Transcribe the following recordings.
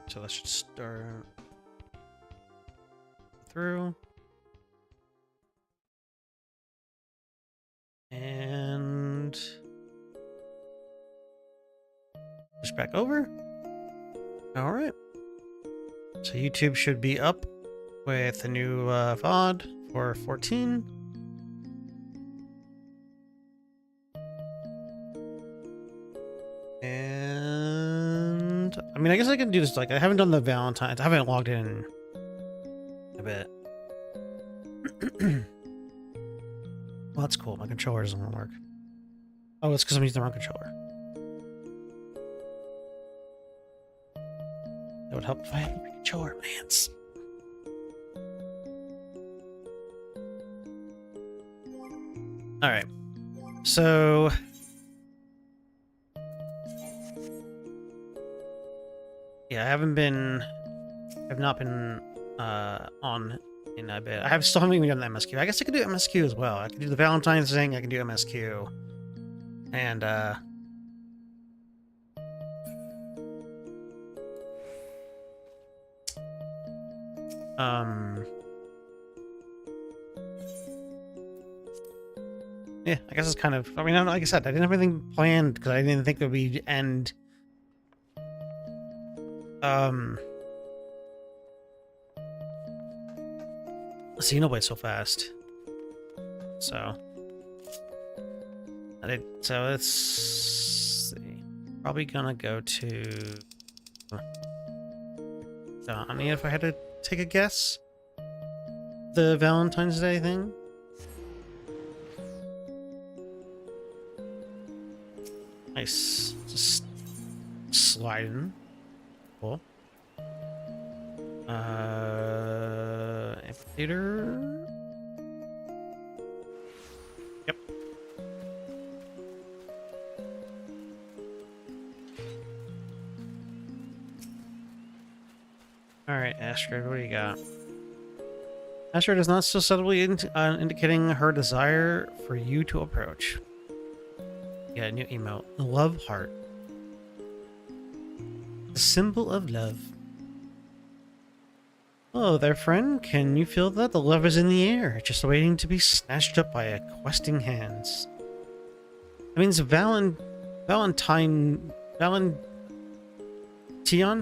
So that should start through. And push back over. All right. So YouTube should be up with a new VOD for 14. And I mean, I guess I can do this. Like, I haven't done the Valentine's. I haven't logged in a bit. Well, that's cool. My controller doesn't want to work. Oh, it's because I'm using the wrong controller. That would help if I had my controller in my hands. All right. So yeah, I've not been on in a bit. Still haven't even done the MSQ. I guess I could do MSQ as well. I can do the Valentine's thing. I can do MSQ, and yeah, I guess it's kind of. I mean, like I said, I didn't have anything planned because I didn't think it would be end. Xenoblade so fast. So let's see. Probably gonna go to Donnie if I had to take a guess. The Valentine's Day thing. Nice. Just sliding. Cool. Amphitheater. Yep. Alright, Astrid, what do you got? Astrid is not so subtly indicating her desire for you to approach. Yeah, new emote. Love heart. The symbol of love. Hello there, friend. Can you feel that? The love is in the air, just waiting to be snatched up by questing hands. That means Valentions?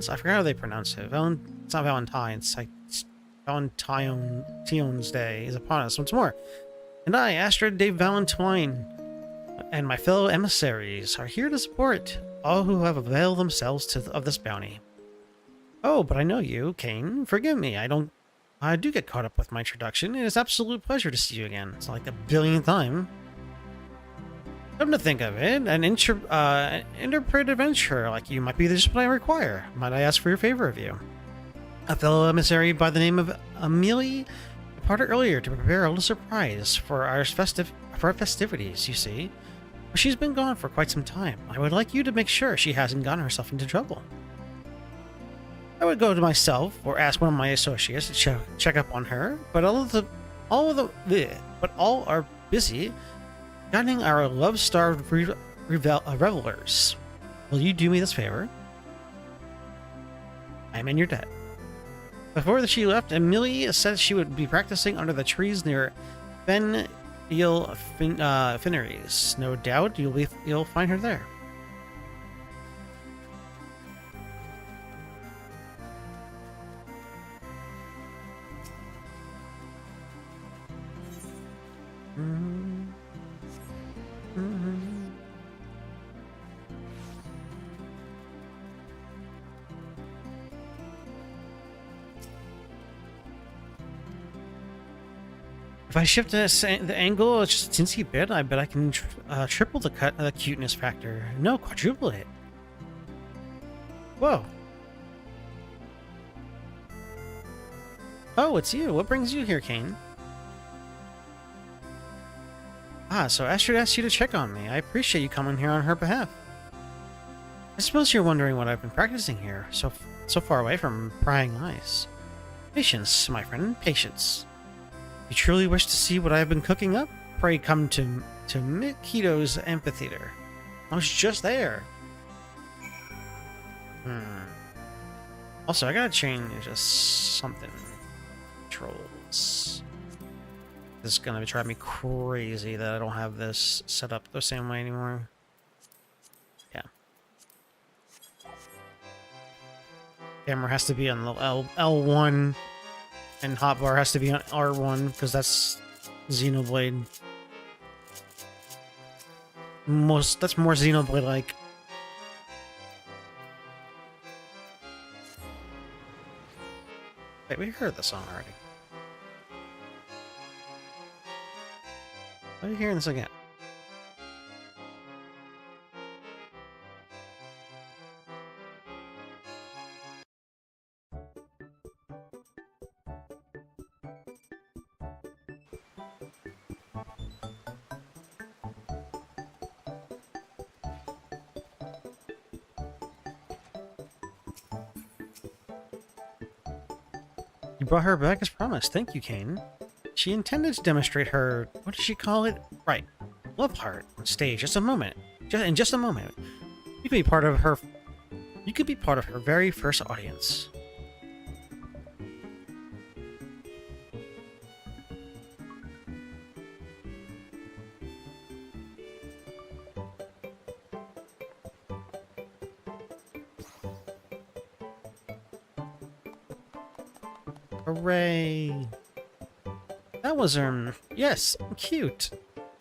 I forgot how they pronounce it. It's not Valentine's. It's Valentine's Day is upon us once more. And I, Astrid de Valentine, and my fellow emissaries are here to support all who have availed themselves of this bounty. Oh, but I know you, Kane. Forgive me. I do get caught up with my introduction. It is an absolute pleasure to see you again. It's like the billionth time. Come to think of it, an interpreted adventurer like you might be just what I require. Might I ask for your favor of you? A fellow emissary by the name of Amelie departed earlier to prepare a little surprise for our festivities, you see. She's been gone for quite some time. I would like you to make sure she hasn't gotten herself into trouble. I would go to myself or ask one of my associates to check up on her, but all are busy guiding our love-starved revelers. Will you do me this favor? I'm in your debt. Before she left, Amelie said she would be practicing under the trees near Fineries. No doubt you'll find her there. If I shift the angle just a teensy bit, I bet I can triple the cuteness factor. No, quadruple it. Whoa. Oh, it's you. What brings you here, Kane? Ah, so Astrid asked you to check on me. I appreciate you coming here on her behalf. I suppose you're wondering what I've been practicing here, so far away from prying eyes. Patience, my friend, patience. You truly wish to see what I have been cooking up? Pray come to Mikito's amphitheater. I was just there. Also, I gotta change just something. Controls. This is gonna drive me crazy that I don't have this set up the same way anymore. Yeah. Camera has to be on the L1, and hotbar has to be on R1 because that's Xenoblade. That's more Xenoblade like. Wait, we heard the song already. Why are you hearing this again? You brought her back as promised. Thank you, Kane. She intended to demonstrate her, what does she call it? Right. Love heart on stage. Just a moment. In just a moment. You could be part of her. You could be part of her very first audience. Hooray! That was, yes, cute.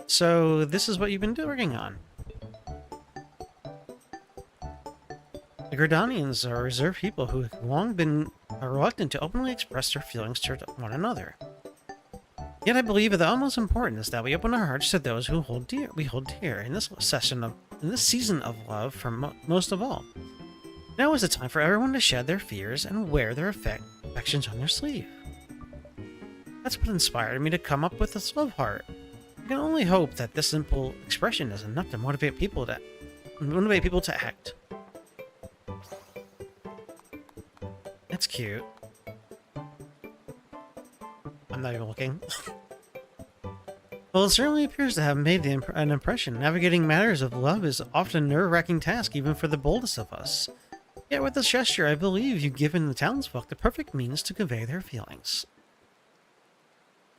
So, this is what you've been working on. The Gridanians are reserved people who have long been reluctant to openly express their feelings to one another. Yet I believe that the most important is that we open our hearts to those who we hold dear in this season of love for most of all. Now is the time for everyone to shed their fears and wear their affections on their sleeve. That's what inspired me to come up with this love heart. I can only hope that this simple expression is enough to motivate people to act. That's cute. I'm not even looking. Well, it certainly appears to have made an impression. Navigating matters of love is often a nerve-wracking task, even for the boldest of us. Yet with this gesture, I believe you've given the townsfolk the perfect means to convey their feelings.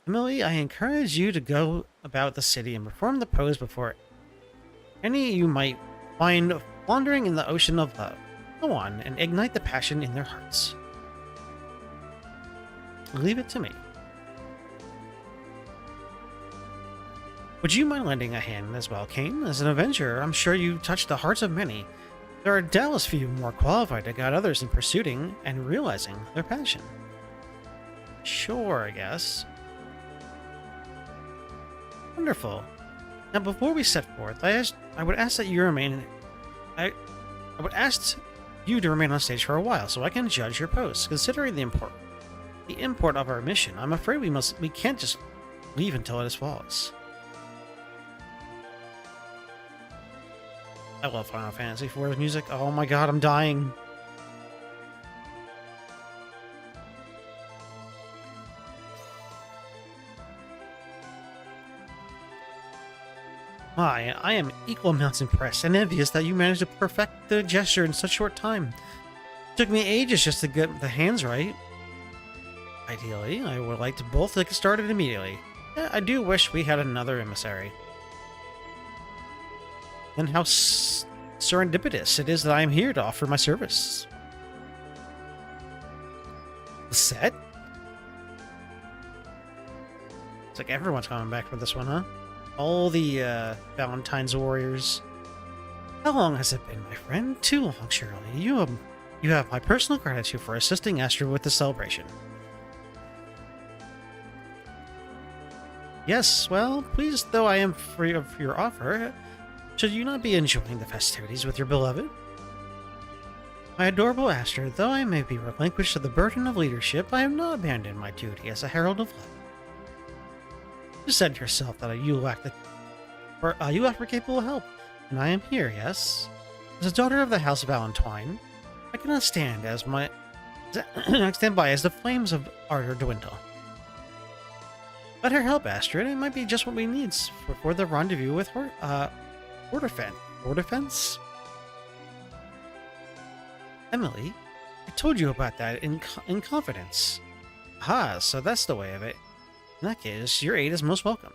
Emily, I encourage you to go about the city and perform the pose before any you might find wandering in the ocean of love. Go on and ignite the passion in their hearts. Leave it to me. Would you mind lending a hand as well, Kane? As an adventurer, I'm sure you touched the hearts of many. There are doubtless few more qualified to guide others in pursuing and realizing their passion. Sure, I guess. Wonderful. Now, before we set forth, I would ask that you remain. I would ask you to remain on stage for a while, so I can judge your pose. Considering the import of our mission, I'm afraid we can't just leave until it is flawless. I love Final Fantasy IV's music. Oh my god, I'm dying. Hi, I am equal amounts impressed and envious that you managed to perfect the gesture in such short time. It took me ages just to get the hands right. Ideally, I would like to both get started immediately. Yeah, I do wish we had another emissary. Then how serendipitous it is that I am here to offer my service. The set? It's like everyone's coming back for this one, huh? All the Valentine's warriors. How long has it been, my friend? Too long, surely. You have my personal gratitude for assisting Astrid with the celebration. Yes, well, pleased though I am free of your offer, should you not be enjoying the festivities with your beloved? My adorable Astrid, though I may be relinquished to the burden of leadership, I have not abandoned my duty as a herald of love. You said yourself that you lack for capable help, and I am here, yes? As a daughter of the House of Valentine, I cannot stand by as the flames of ardor dwindle. Let her help, Astrid. It might be just what we need for the rendezvous with her, Defense? Emily, I told you about that in confidence. Ah, so that's the way of it. In that case, your aid is most welcome.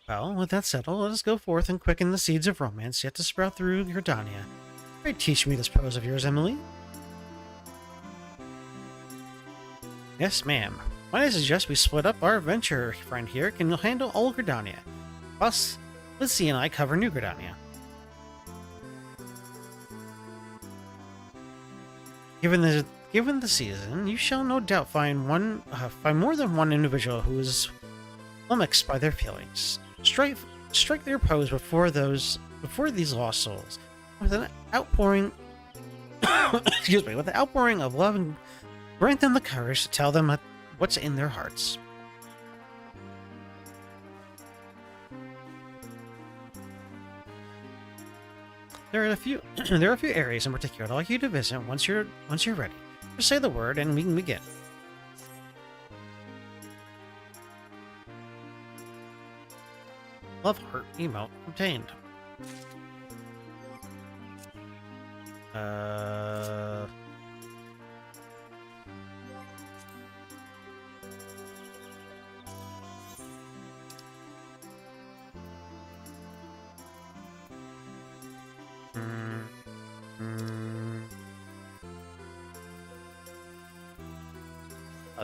Well, with that settled, let us go forth and quicken the seeds of romance yet to sprout through Gridania. Pray teach me this prose of yours, Emily. Yes, ma'am. Might I suggest we split up? Our adventure friend here can handle Old Gridania. Plus, Lizzie and I cover New Gridania. Given the season, you shall no doubt find more than one individual who is flummoxed by their feelings. Strike their pose before these lost souls, with an outpouring, with an outpouring of love, and grant them the courage to tell them what's in their hearts. There are a few areas in particular I'd like you to visit once you're ready. Just say the word and we can begin. Love heart emote obtained. Oh,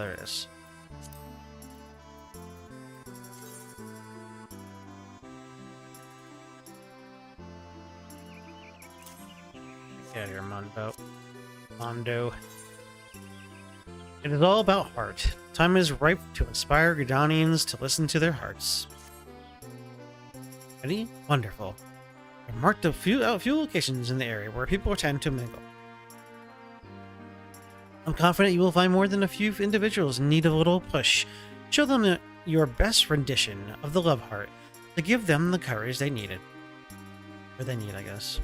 there it is. Get out of here, Mondo. It is all about heart. Time is ripe to inspire Gridanians to listen to their hearts. Ready? Wonderful. I've marked a few locations in the area where people tend to mingle. I'm confident you will find more than a few individuals in need of a little push. Show them your best rendition of the love heart to give them the courage they needed. Or they need, I guess.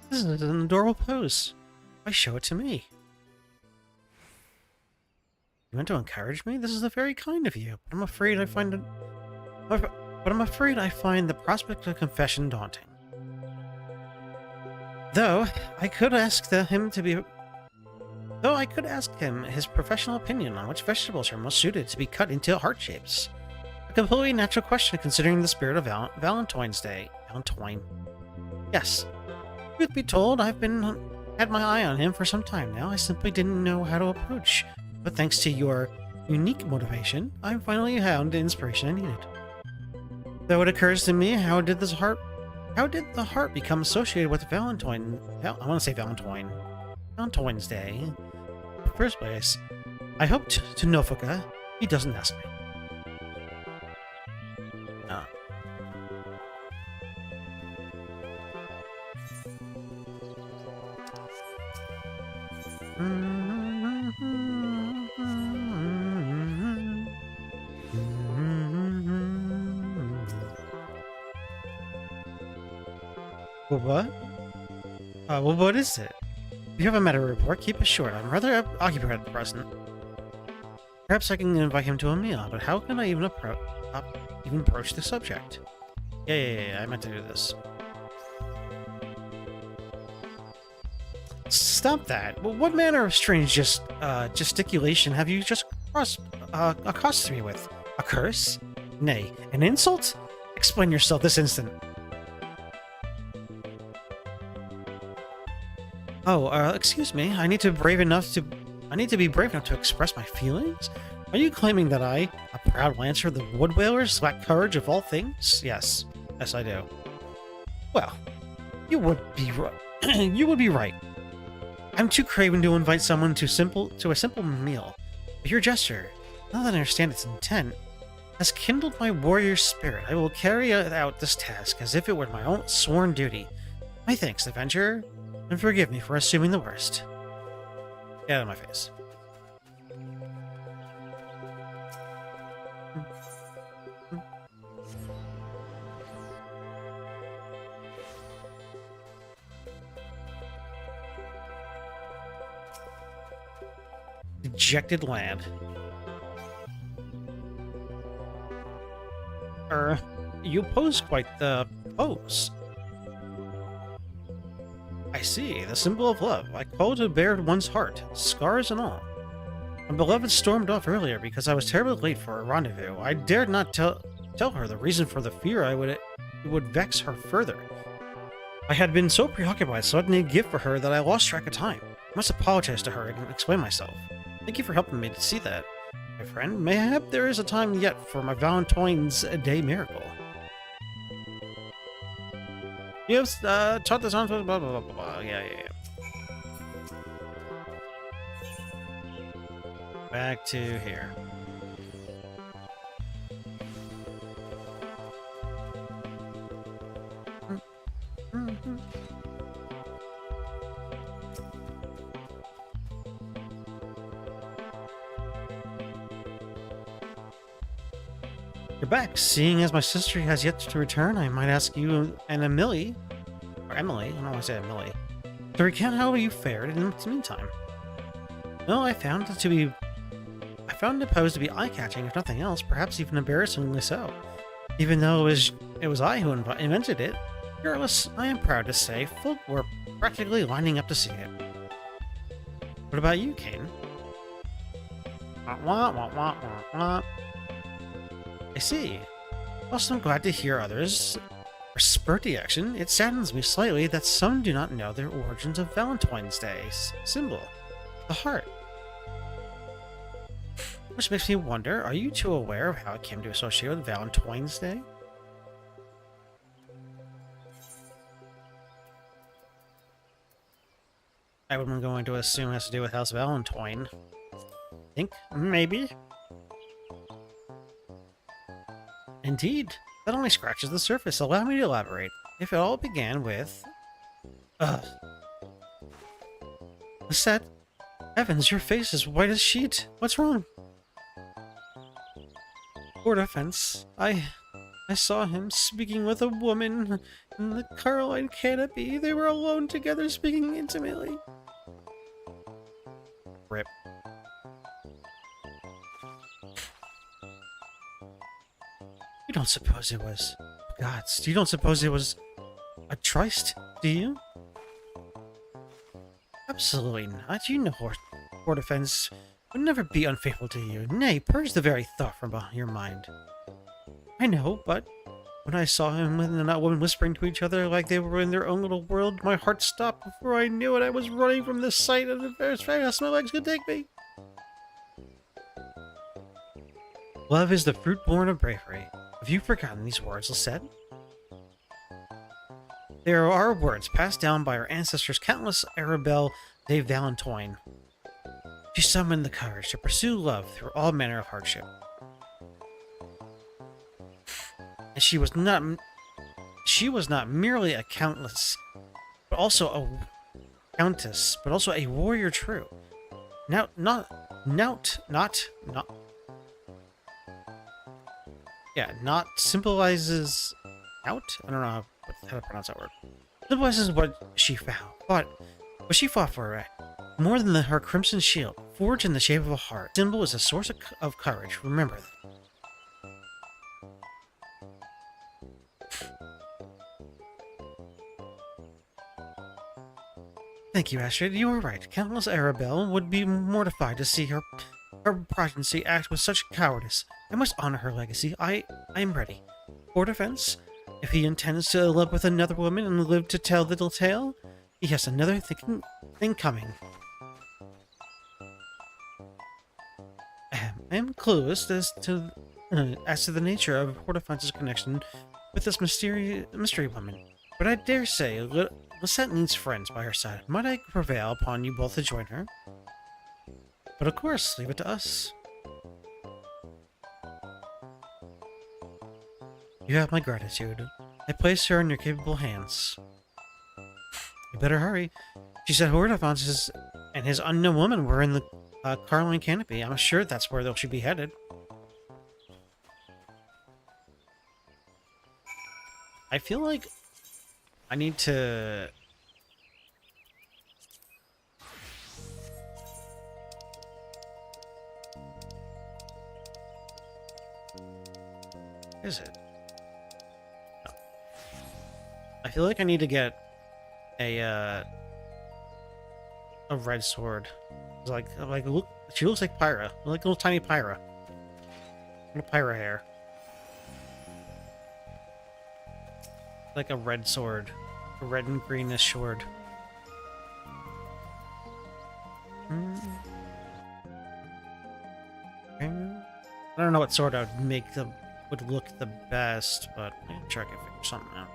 This is an adorable pose. Why show it to me? You want to encourage me? This is very kind of you, but I'm afraid I find the prospect of confession daunting. Though I could ask him his professional opinion on which vegetables are most suited to be cut into heart shapes. A completely natural question considering the spirit of Valentine's Day. Valentine. Yes. Truth be told, I've had my eye on him for some time now. I simply didn't know how to approach. But thanks to your unique motivation, I finally found the inspiration I needed. Though it occurs to me, how did the heart become associated with Valentine's Day? In the first place, I hoped to Nofuka. He doesn't ask me. What? Well, what is it? If you have a matter to report, keep it short. I'm rather occupied at present. Perhaps I can invite him to a meal, but how can I even approach the subject? Yeah, I meant to do this. Stop that! Well, what manner of strange gesticulation have you just accosted me with? A curse? Nay, an insult? Explain yourself this instant. Oh, excuse me. I need to be brave enough to express my feelings? Are you claiming that I, a proud lancer of the Wood Whalers, lack courage of all things? Yes, I do. Well, you would be right. I'm too craven to invite someone to a simple meal. But your gesture, now that I understand its intent, has kindled my warrior spirit. I will carry out this task as if it were my own sworn duty. My thanks, adventurer, and forgive me for assuming the worst. Get out of my face. dejected lad. You pose quite the pose. I see, the symbol of love. I call to bear one's heart, scars and all. My beloved stormed off earlier because I was terribly late for a rendezvous. I dared not tell her the reason for the fear it would vex her further. I had been so preoccupied selecting a gift for her that I lost track of time. I must apologize to her and explain myself. Thank you for helping me to see that, my friend. Mayhap there is a time yet for my Valentine's Day miracle. You have taught this on blah blah blah blah blah. Yeah. Back to here. You're back. Seeing as my sister has yet to return, I might ask you and Emily, I don't want to say Emily, to recount how you fared in the meantime. Well, I found it posed to be eye-catching, if nothing else, perhaps even embarrassingly so. Even though it was I who invented it, regardless, I am proud to say folk were practically lining up to see it. What about you, Kane? I see. Also, I'm glad to hear others spurt the action. It saddens me slightly that some do not know their origins of Valentine's Day's symbol, the heart. Which makes me wonder, are you two aware of how it came to associate with Valentine's Day? I would be going to assume it has to do with House Valentine. Think? Maybe? Indeed. That only scratches the surface. Allow me to elaborate. If it all began with... Lisette? Heavens, your face is white as sheet. What's wrong? For defense, I saw him speaking with a woman in the Caroline canopy. They were alone together speaking intimately. Rip. You don't suppose it was... Gods, you don't suppose it was a tryst, do you? Absolutely not. You know for defense would never be unfaithful to you. Nay, purge the very thought from your mind. I know, but when I saw him and that woman whispering to each other like they were in their own little world, my heart stopped before I knew it. I was running from the sight of as fast as my legs could take me. Love is the fruit born of bravery. Have you forgotten these words, Lisette? There are words passed down by our ancestors, countless Arabelle de Valentine. She summoned the courage to pursue love through all manner of hardship. And she was not merely a countess, but also a warrior true. Not symbolizes out? I don't know how to pronounce that word. Symbolizes what she found, but what she fought for, more than her crimson shield, forged in the shape of a heart. Symbol is a source of courage. Remember that. Thank you, Astrid. You were right. Countless Arabelle would be mortified to see her progeny act with such cowardice. I must honor her legacy. I am ready. For defense, if he intends to elope with another woman and live to tell the tale, he has another thing coming. I am clueless as to the nature of Hortefence's connection with this mystery woman, but I dare say Lisette needs friends by her side. Might I prevail upon you both to join her? But of course, leave it to us. You have my gratitude. I place her in your capable hands. You better hurry. She said Hortefence and his unknown woman were in the Caroline canopy. I'm sure that's where they should be headed. I feel like I need to... is it? Oh. I feel like I need to get a red sword. It's like look, she looks like Pyra, like a little tiny Pyra, little Pyra hair, like a red sword, a red and greenish sword. I don't know what sword I would look the best, but I'm sure I can figure something out.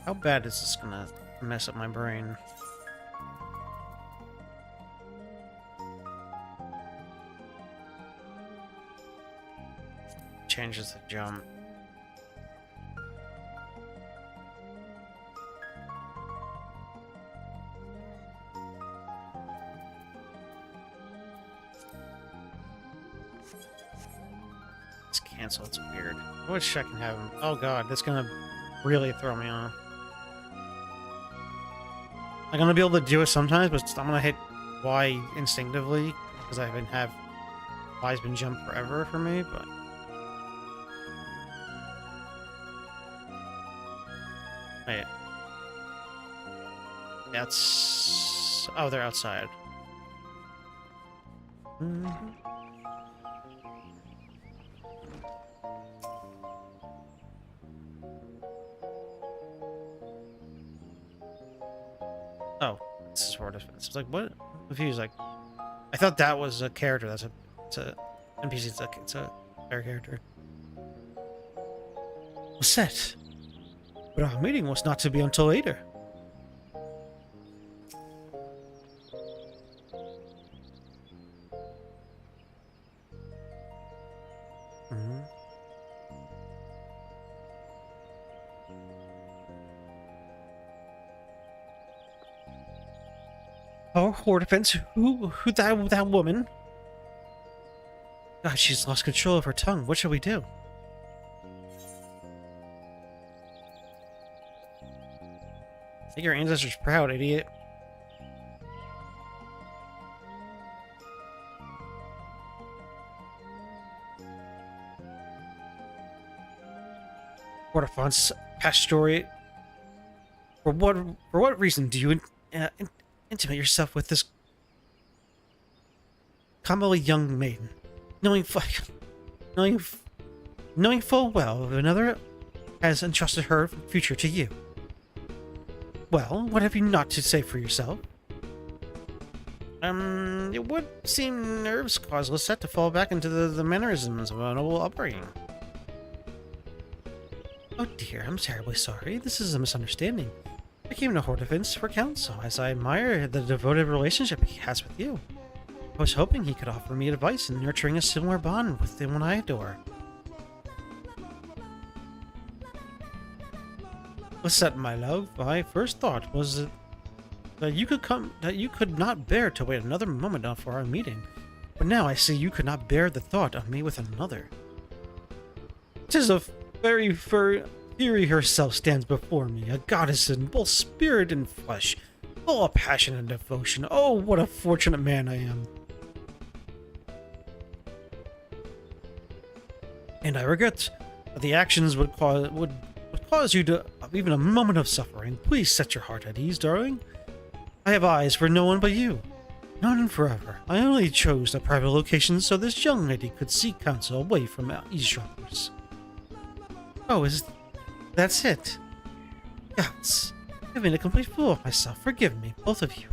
How bad is this gonna mess up my brain? Changes the jump. It's cancel, it's weird. I wish I can have him. Oh god, that's gonna really throw me off. I'm gonna be able to do it sometimes, but I'm gonna hit Y instinctively because I haven't have Y's been jumped forever for me, but wait. That's oh, they're outside. Oh, this is for defense. I was like, what? I'm confused. Like, I thought that was a character. It's a NPC. It's a player character. Was set, but our meeting was not to be until later. Oh, Hordefence, who that woman? God, she's lost control of her tongue. What shall we do? Make your ancestors proud, idiot. Hordefence, past story. For what reason do you intimate yourself with this commonly young maiden, knowing full well another has entrusted her future to you? Well, what have you not to say for yourself? It would seem nerves cause Lisette to fall back into the mannerisms of a noble upbringing. Oh dear, I'm terribly sorry. This is a misunderstanding. I came to Hordefence for counsel, as I admire the devoted relationship he has with you. I was hoping he could offer me advice in nurturing a similar bond with the one I adore. Lisette, my love, my first thought was that you could not bear to wait another moment for our meeting, but now I see you could not bear the thought of me with another. 'Tis a very Fury herself stands before me, a goddess in both spirit and flesh, full of passion and devotion. Oh, what a fortunate man I am. And I regret that the actions would cause you to even a moment of suffering. Please set your heart at ease, darling. I have eyes for no one but you. None forever. I only chose a private location so this young lady could seek counsel away from eavesdroppers. Oh, that's it. Gods, I've made a complete fool of myself. Forgive me, both of you.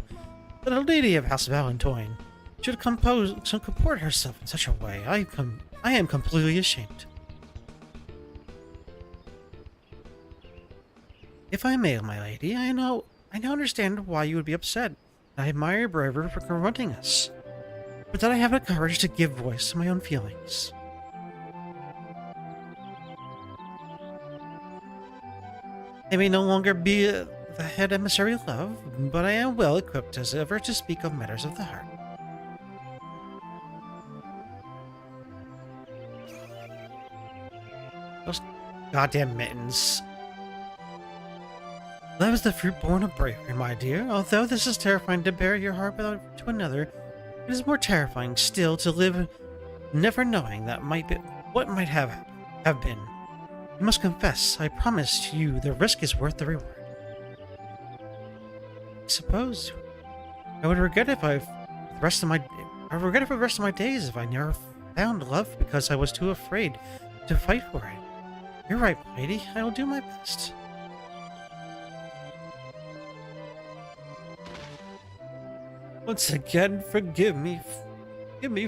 But a lady of House Valentine should comport herself in such a way. I am completely ashamed. If I may, my lady, I now understand why you would be upset. I admire your bravery for confronting us, but that I have the courage to give voice to my own feelings. I may no longer be the head emissary of love, but I am well equipped as ever to speak of matters of the heart. Those goddamn mittens. Love is the fruit born of bravery, my dear. Although this is terrifying to bear your heart without to another, it is more terrifying still to live never knowing that might be what might have been. I must confess, I promise you the risk is worth the reward. I suppose I would regret it for the rest of my days if I never found love because I was too afraid to fight for it. You're right, lady. I will do my best. Once again, forgive me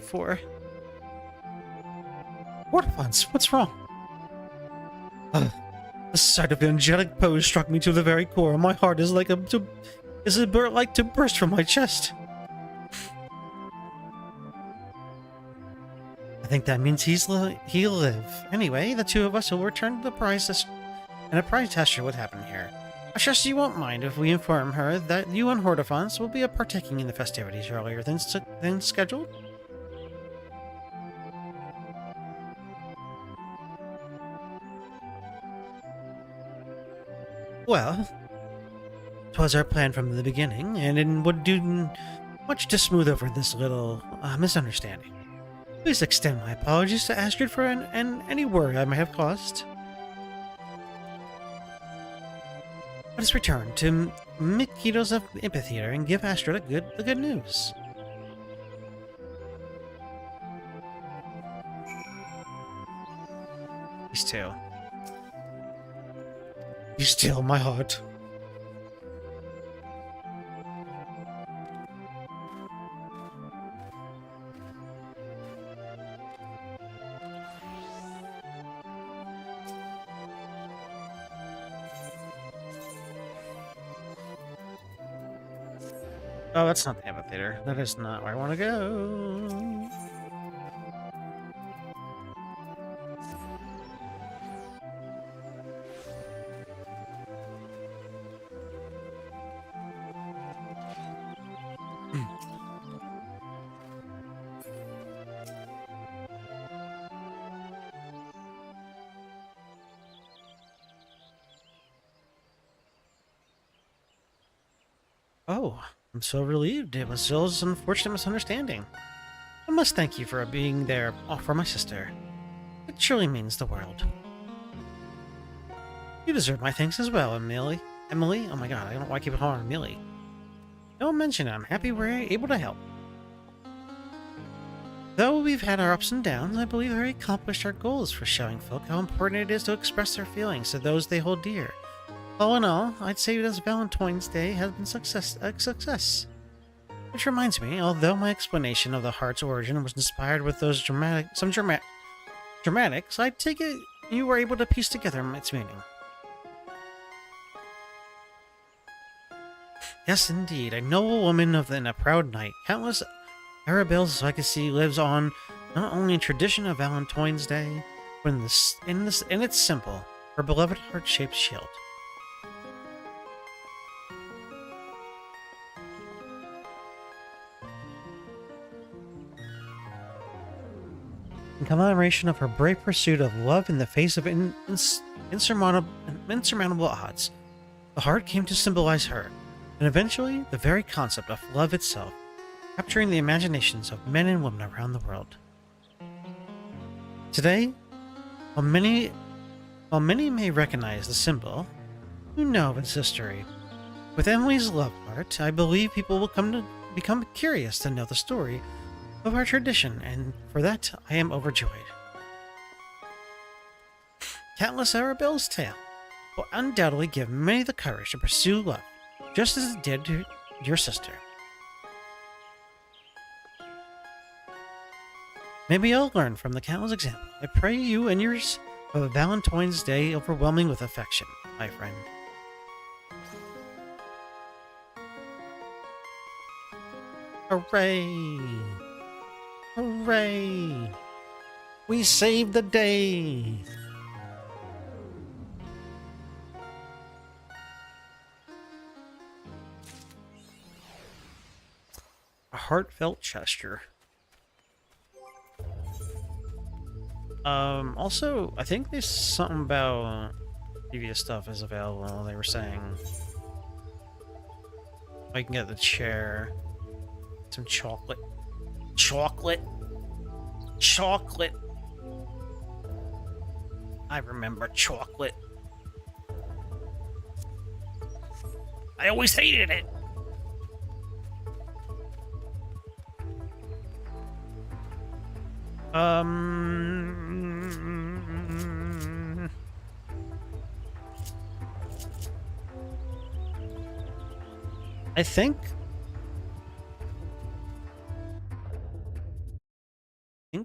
for... Waterfonts, what's wrong? The sight of the angelic pose struck me to the very core. My heart is like to burst from my chest. I think that means he'll live. Anyway, the two of us will return to the prize and a prize tester would happen here. I trust you won't mind if we inform her that you and Hortifons will be partaking in the festivities earlier than scheduled. Well, 'twas our plan from the beginning, and it would do much to smooth over this little misunderstanding. Please extend my apologies to Astrid for any worry I may have caused. Let us return to Mikito's amphitheater and give Astrid the good news. These two. You steal my heart. Oh, that's not the amphitheater. That is not where I want to go. Oh, I'm so relieved. It was Zill's unfortunate misunderstanding. I must thank you for being there for my sister. It truly means the world. You deserve my thanks as well, Emily. Emily? Oh my god, I don't know why I keep calling her Emily. Don't mention it. I'm happy we're able to help. Though we've had our ups and downs, I believe we accomplished our goals for showing folk how important it is to express their feelings to those they hold dear. All in all, I'd say this Valentine's Day has been a success. Which reminds me, although my explanation of the heart's origin was inspired with those dramatics, I take it you were able to piece together its meaning. Yes, indeed, a noble woman and a proud knight. Countless Arabella's legacy lives on not only in tradition of Valentine's Day, but in its symbol, her beloved heart-shaped shield. In commemoration of her brave pursuit of love in the face of insurmountable odds, the heart came to symbolize her, and eventually the very concept of love itself, capturing the imaginations of men and women around the world. Today, while many may recognize the symbol, who know of its history, with Emily's love heart, I believe people will become curious to know the story of our tradition, and for that I am overjoyed. Countless Arabella's tale will undoubtedly give many the courage to pursue love, just as it did to your sister. Maybe I'll learn from the countless example. I pray you and yours have a Valentine's Day overwhelming with affection, my friend. Hooray! Hooray! We saved the day! A heartfelt gesture. Also, I think there's something about previous stuff is available, they were saying. I can get the chair. Some chocolate. Chocolate. Chocolate. I remember chocolate. I always hated it. I think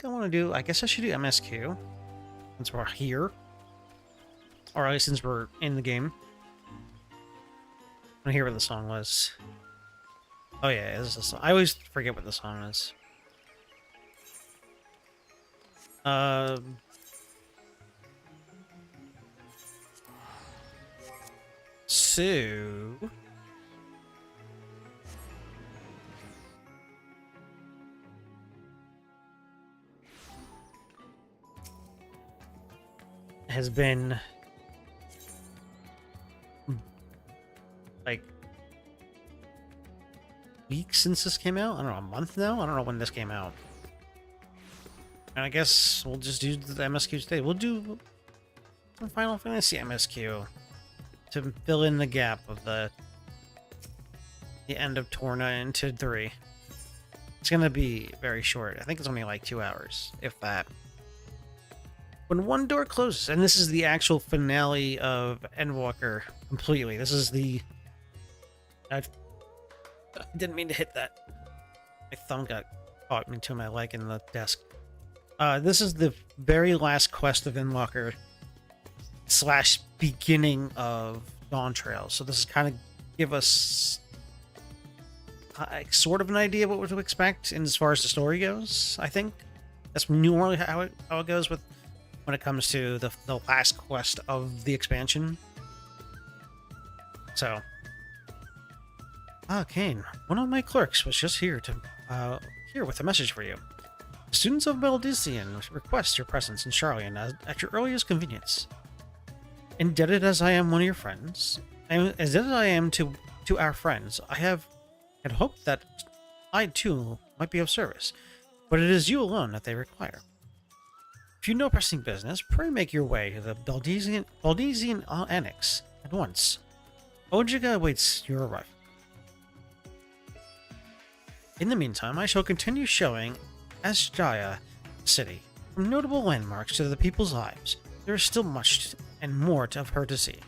I want to do, I guess I should do MSQ since we're here, or at least since we're in the game. I hear what the song was. Oh yeah, this is a song. I always forget what the song is. So has been like weeks since this came out. I don't know, a month now. I don't know when this came out. And I guess we'll just do the MSQ today. We'll do Final Fantasy MSQ to fill in the gap of the end of Torna into 3. It's gonna be very short. I think it's only like 2 hours, if that. When one door closes, and this is the actual finale of Endwalker completely. This is the... I didn't mean to hit that. My thumb got caught into my leg in the desk. This is the very last quest of Endwalker / beginning of Dawn Trail. So this is kind of give us sort of an idea of what to expect in as far as the story goes. I think that's normally how it goes with when it comes to the last quest of the expansion. So, Kane, one of my clerks was just here with a message for you. Students of Baldesion request your presence in Charlian at your earliest convenience. Indebted as I am one of your friends, as indebted I am to our friends, I had hoped that I too might be of service, but it is you alone that they require. If you know pressing business, pray make your way to the Baldesion Annex at once. Ojiga awaits your arrival. In the meantime, I shall continue showing Asjaya City, from notable landmarks to the people's lives. There is still much and more of her to see.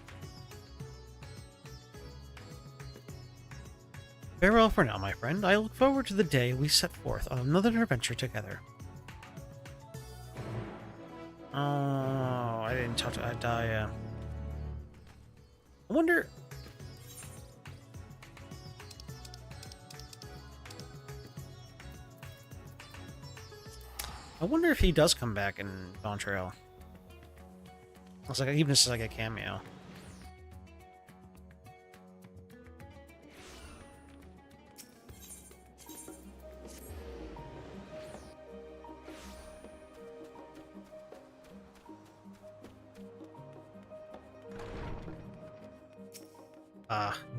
Farewell for now, my friend. I look forward to the day we set forth on another adventure together. Oh, I didn't talk to Adaya. I wonder... if he does come back in Dawn Trail. Looks like even just like a cameo.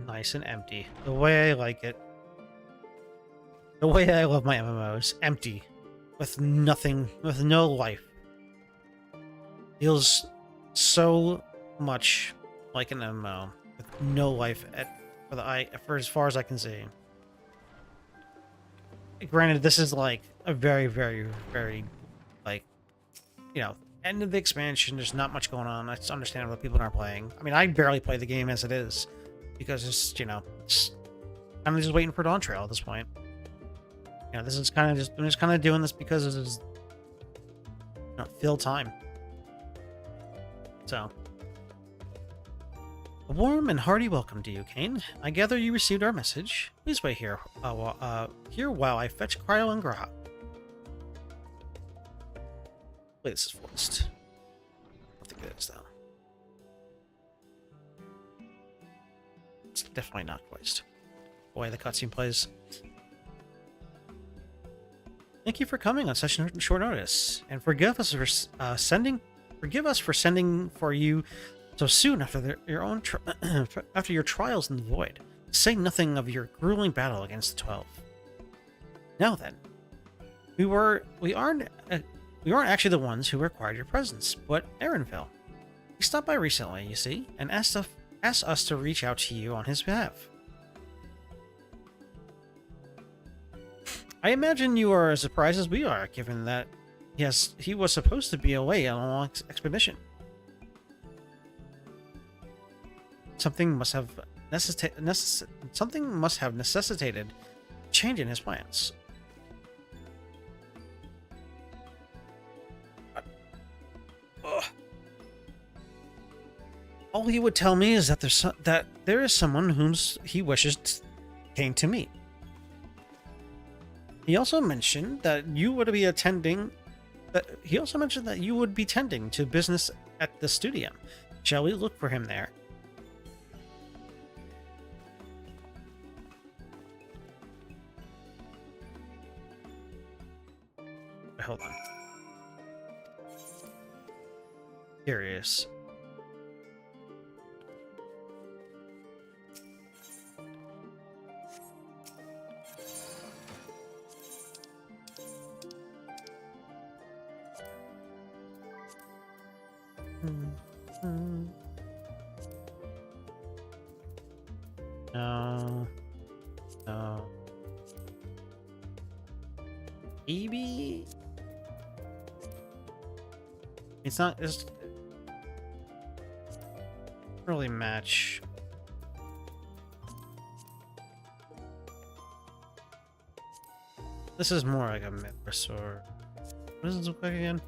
Nice and empty. The way I like it. The way I love my MMOs. Empty. With nothing, with no life. Feels so much like an MMO. With no life for as far as I can see. Granted, this is like a very, very, very, like, you know, end of the expansion. There's not much going on. It's understandable that people aren't playing. I mean, I barely play the game as it is. Because it's, you know, I'm just waiting for Dawn Trail at this point. You know, this is kind of just, I'm just kind of doing this because it is, you know, fill time. So, a warm and hearty welcome to you, Kane. I gather you received our message. Please wait here, while I fetch Cryo and Graha. Wait, this is forced. I don't think it is, though. It's definitely not voiced. The way the cutscene plays. Thank you for coming on such short notice, and forgive us for sending for you so soon after your trials in the void. say nothing of your grueling battle against the 12. Now then, we aren't actually the ones who required your presence, but Aaronville. He stopped by recently, you see, and asked us to reach out to you on his behalf. I imagine you are as surprised as we are, given that he was supposed to be away on a long expedition. Something must have necessitated change in his plans. All he would tell me is that there is someone whom he wishes came to meet. He also mentioned that you would be attending. He also mentioned that you would be tending to business at the studio. Shall we look for him there? Hold on. Curious. No. No. Maybe? It's not just really match. This is more like a Mithras or what does this look like again?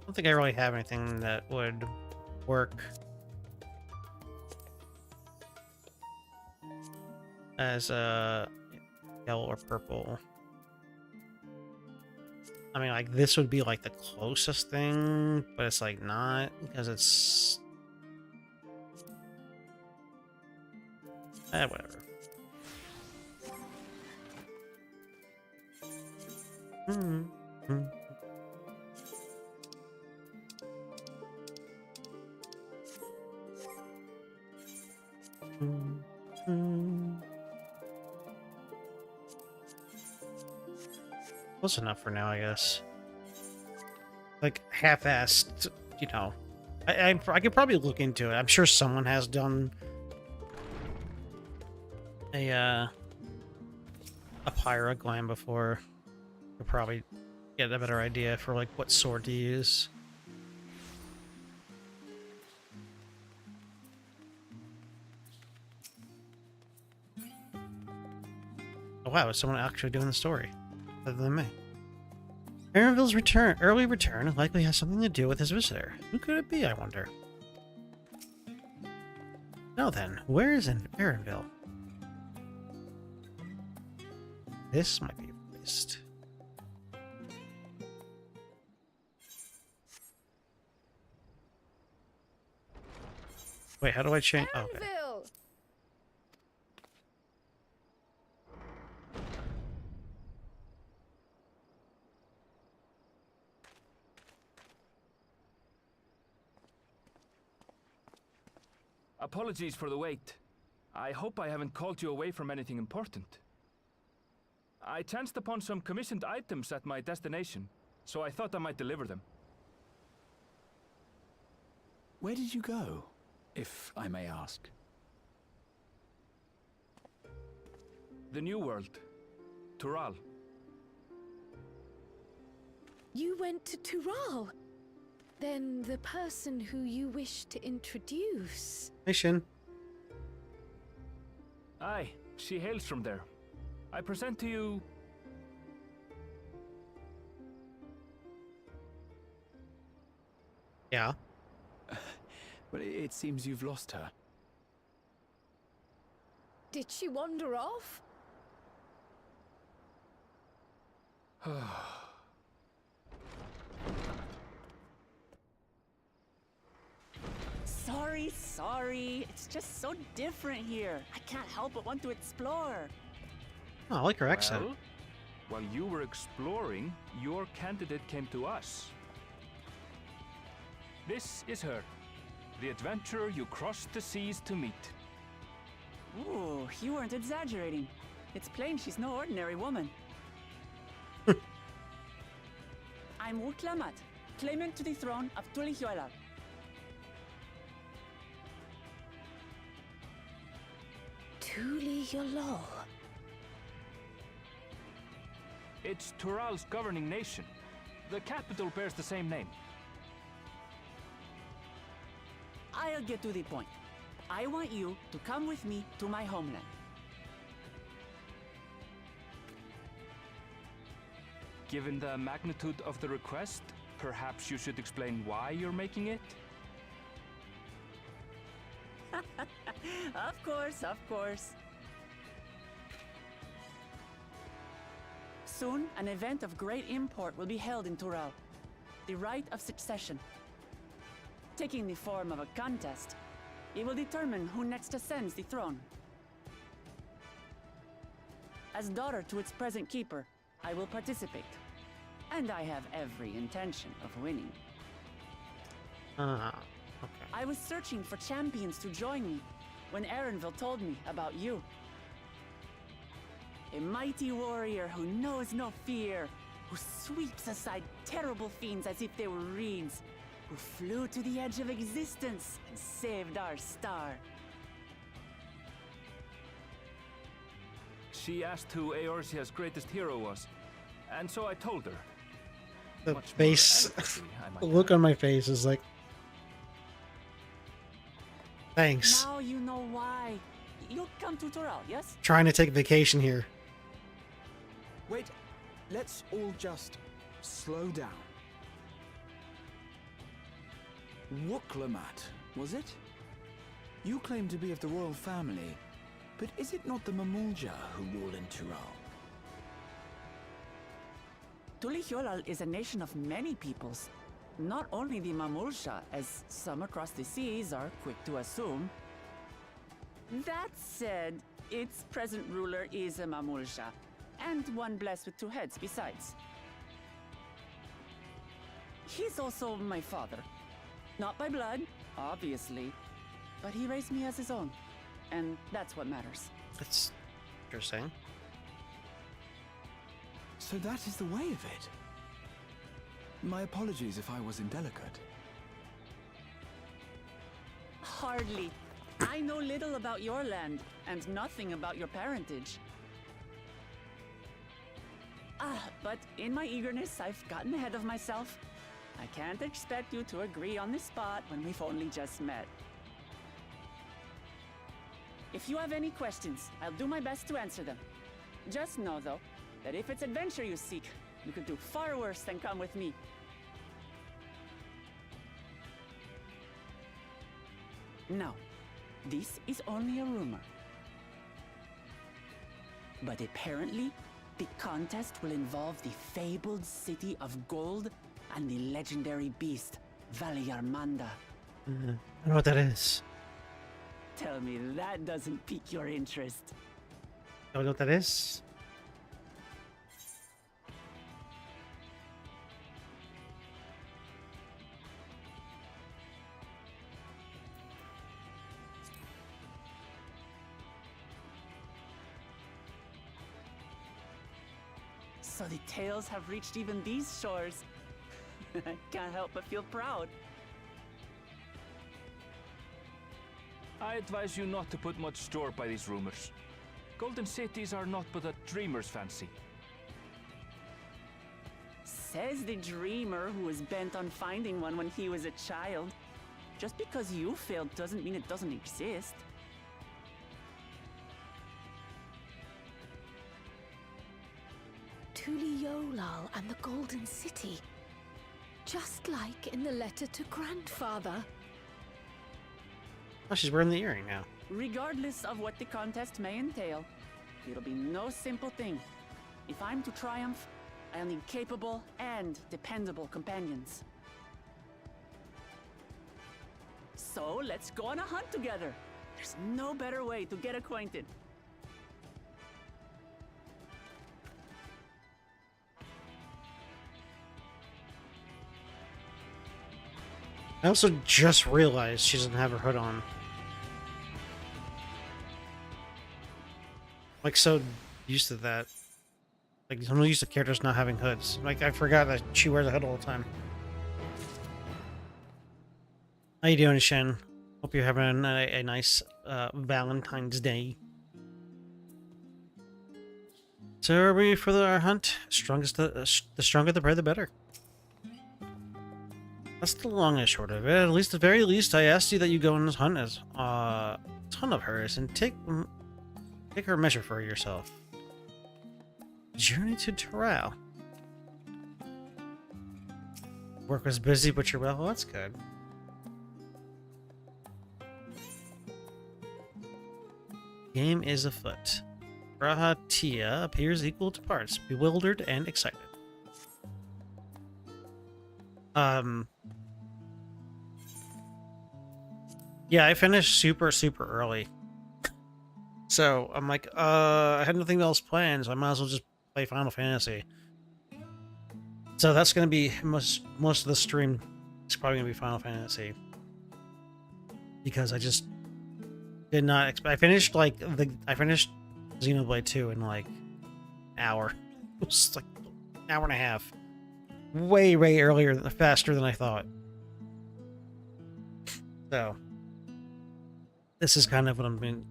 I don't think I really have anything that would work as a yellow or purple. I mean, like, this would be like the closest thing, but it's like not, because it's whatever. Close enough for now, I guess. Like, half-assed, you know. I could probably look into it. I'm sure someone has done a Pyra glam before. Could probably get a better idea for, like, what sword to use. Oh, wow, is someone actually doing the story other than me? Aaronville's early return likely has something to do with his visitor. Who could it be, I wonder? Now then, where is Aaronville? This might be a waste. Wait, how do I change? Oh, okay. Apologies for the wait. I hope I haven't called you away from anything important. I chanced upon some commissioned items at my destination, so I thought I might deliver them. Where did you go, if I may ask? The New World. Tural. You went to Tural? Then the person who you wish to introduce... Hey, Shin. Aye, she hails from there. I present to you... Yeah. But it seems you've lost her. Did she wander off? sorry. It's just so different here. I can't help but want to explore. Oh, I like her accent. Well, while you were exploring, your candidate came to us. This is her, the adventurer you crossed the seas to meet. Ooh, you weren't exaggerating. It's plain she's no ordinary woman. I'm Uklamat, claimant to the throne of Tulihuela. Tulihuela. It's Tural's governing nation. The capital bears the same name. I'll get to the point. I want you to come with me to my homeland. Given the magnitude of the request, perhaps you should explain why you're making it? Of course, of course. Soon, an event of great import will be held in Tural. The Rite of Succession. Taking the form of a contest, it will determine who next ascends the throne. As daughter to its present keeper, I will participate. And I have every intention of winning. Okay. I was searching for champions to join me when Erenville told me about you. A mighty warrior who knows no fear, who sweeps aside terrible fiends as if they were reeds, who flew to the edge of existence and saved our star. She asked who Eorzea's greatest hero was, and so I told her. The Much more face, eloquently, I might the look add. on my face is like, thanks. Now you know why. You'll come to Tural, yes? Trying to take vacation here. Wait, let's all just slow down. Wuklamat, was it? You claim to be of the royal family, but is it not the Mamulja who rule in Tural? Tulihuela is a nation of many peoples. Not only the Mamulsha, as some across the seas are quick to assume. That said, its present ruler is a Mamulsha, and one blessed with two heads besides. He's also my father. Not by blood, obviously, but he raised me as his own, and that's what matters. That's interesting. So that is the way of it. My apologies if I was indelicate. Hardly. I know little about your land, and nothing about your parentage. But in my eagerness, I've gotten ahead of myself. I can't expect you to agree on the spot when we've only just met. If you have any questions, I'll do my best to answer them. Just know, though, that if it's adventure you seek, you could do far worse than come with me. Now, this is only a rumor. But apparently, the contest will involve the fabled city of gold and the legendary beast, Valyarmanda. I don't know what that is. Tell me that doesn't pique your interest. Don't know what that is? So the tales have reached even these shores. I can't help but feel proud. I advise you not to put much store by these rumors. Golden cities are not but a dreamer's fancy. Says the dreamer who was bent on finding one when he was a child. Just because you failed doesn't mean it doesn't exist. Tuliolal and the Golden City. Just like in the letter to Grandfather. Oh, she's wearing the earring now. Regardless of what the contest may entail, it'll be no simple thing. If I'm to triumph, I'll need capable and dependable companions. So let's go on a hunt together. There's no better way to get acquainted. I also just realized she doesn't have her hood on. Like, so used to that. Like, I'm used to characters not having hoods. Like, I forgot that she wears a hood all the time. How you doing, Shen? Hope you're having a nice Valentine's Day. So are we for our hunt? The stronger the bread, the better. That's the long and short of it. At least, at the very least, I asked you that you go on this hunt as a ton of hers and take her measure for yourself. Journey to Torna. Work was busy, but you're well. Well, that's good. Game is afoot. Rahatia appears equal to parts, bewildered and excited. Yeah, I finished super early. So I'm like, I had nothing else planned, so I might as well just play Final Fantasy. So that's gonna be most of the stream is probably gonna be Final Fantasy. Because I just did not expect. I finished Xenoblade 2 in like an hour. It was like an hour and a half. Way earlier, faster than I thought. So this is kind of what I'm being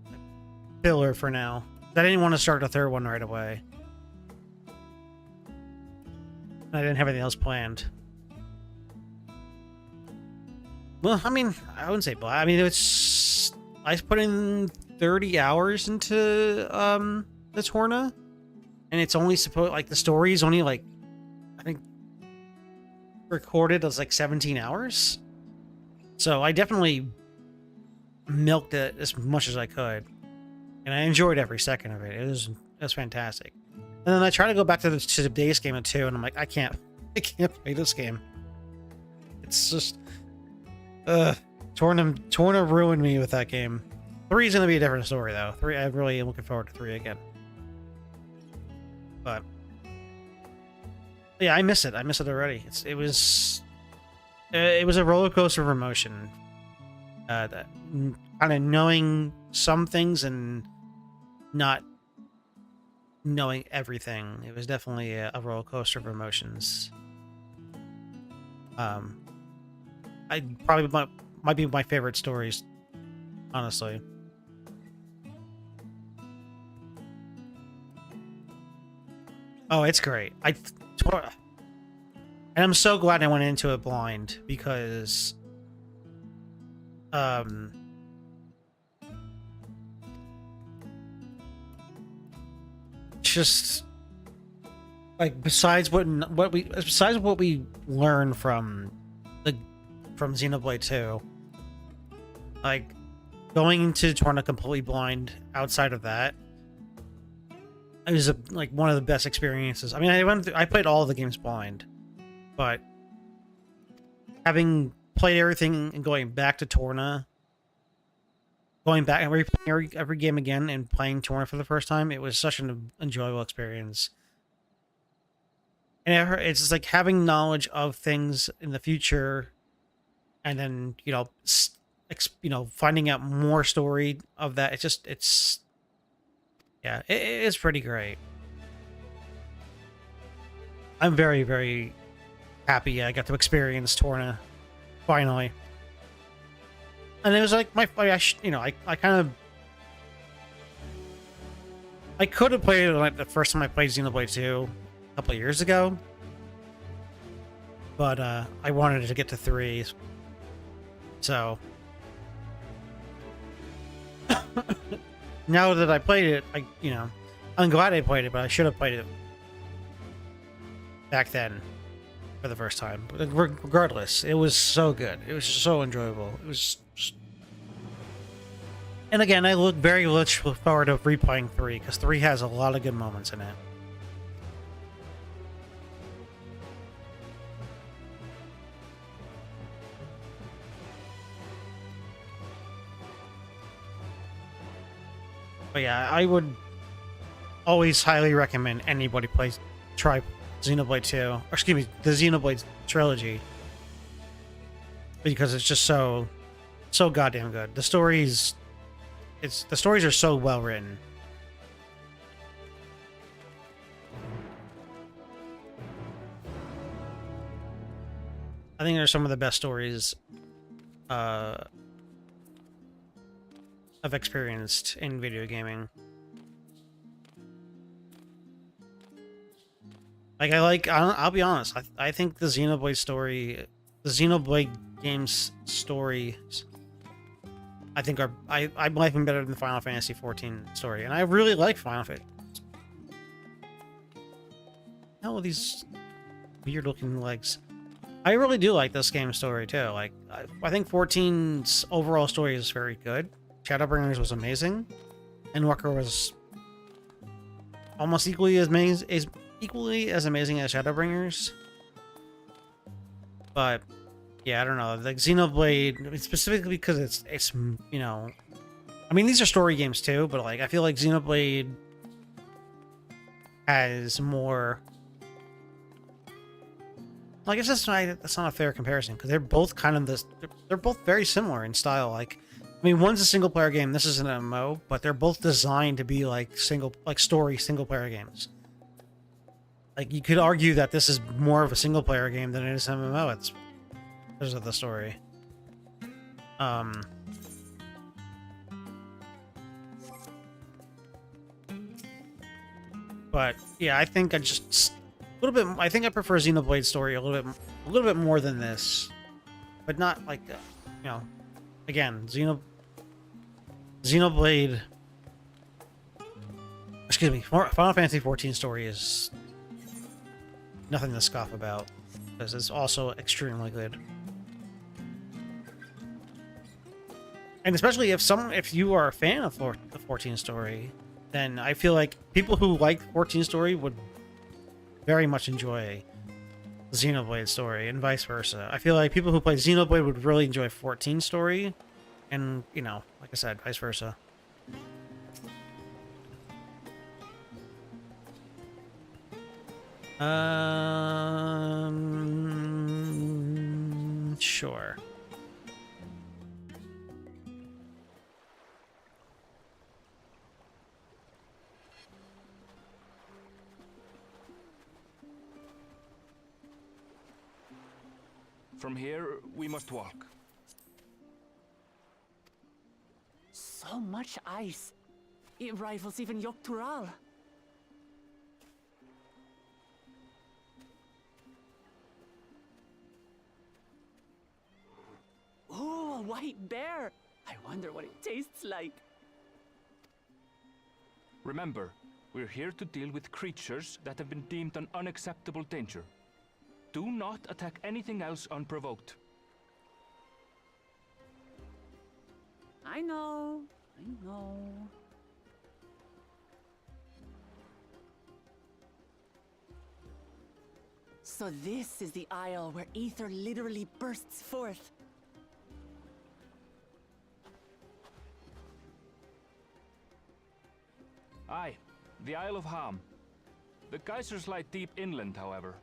filler for now. I didn't want to start the third one right away. I didn't have anything else planned. Well, I mean, I wouldn't say blah. I mean, it's I put in 30 hours into the Torna, and it's only supposed like the story is only like I think recorded as like 17 hours. So I definitely milked it as much as I could, and I enjoyed every second of it. It was fantastic. And then I try to go back to the base game at 2, and I'm like, I can't play this game. It's just, Torna ruined me with that game. 3 is gonna be a different story though. 3, I really am looking forward to 3 again. But yeah, I miss it. I miss it already. It was a roller coaster of emotion. That kind of knowing some things and not knowing everything. It was definitely a roller coaster of emotions. I probably might be my favorite stories, honestly. Oh, it's great. And I'm so glad I went into it blind because just like besides what we learned from Xenoblade 2, like going into Torna completely blind outside of that, it was like one of the best experiences. I mean, I played all of the games blind, but having played everything and going back to Torna, going back and replaying every game again and playing Torna for the first time, it was such an enjoyable experience. And it's just like having knowledge of things in the future, and then finding out more story of that. It's pretty great. I'm very happy I got to experience Torna finally. And it was like I could have played it like the first time I played Xenoblade 2 a couple of years ago, but I wanted to get to 3, so now that I played it, I'm glad I played it, but I should have played it back then for the first time. But regardless, it was so good. It was so enjoyable. It was just... And again, I look very much forward to replaying 3, because 3 has a lot of good moments in it. But yeah, I would always highly recommend anybody try Xenoblade 2, or excuse me, the Xenoblade trilogy, because it's just so goddamn good. The stories are so well written. I think they're some of the best stories I've experienced in video gaming. I'll be honest, I think the Xenoblade games stories, I think I like them better than the Final Fantasy XIV story, and I really like Final Fantasy. Hell, these weird looking legs. I really do like this game's story too. Like, I think 14's overall story is very good. Shadowbringers was amazing, and Walker was almost equally as amazing as Shadowbringers. But yeah, I don't know. Like Xenoblade, specifically because it's you know, I mean these are story games too, but like I feel like Xenoblade has more. I guess that's not a fair comparison because they're both kind of this. They're both very similar in style. Like, I mean, one's a single player game. This is an MMO, but they're both designed to be like story single player games. Like, you could argue that this is more of a single player game than it is MMO. It's because of the story. But yeah, I think I think I prefer Xenoblade story a little bit more than this, but not like, you know, again, Xenoblade. Excuse me, Final Fantasy XIV story is nothing to scoff about because it's also extremely good, and especially if you are a fan of the 14 story, then I feel like people who like 14 story would very much enjoy Xenoblade story, and vice versa. I feel like people who play Xenoblade would really enjoy 14 story, and, you know, like I said, vice versa. Sure. From here, we must walk. So much ice. It rivals even Yogg-Tural. Ooh, a white bear. I wonder what it tastes like. Remember, we're here to deal with creatures that have been deemed an unacceptable danger. Do not attack anything else unprovoked. I know. So this is the isle where ether literally bursts forth. Aye, the Isle of Ham. The geysers lie deep inland, however.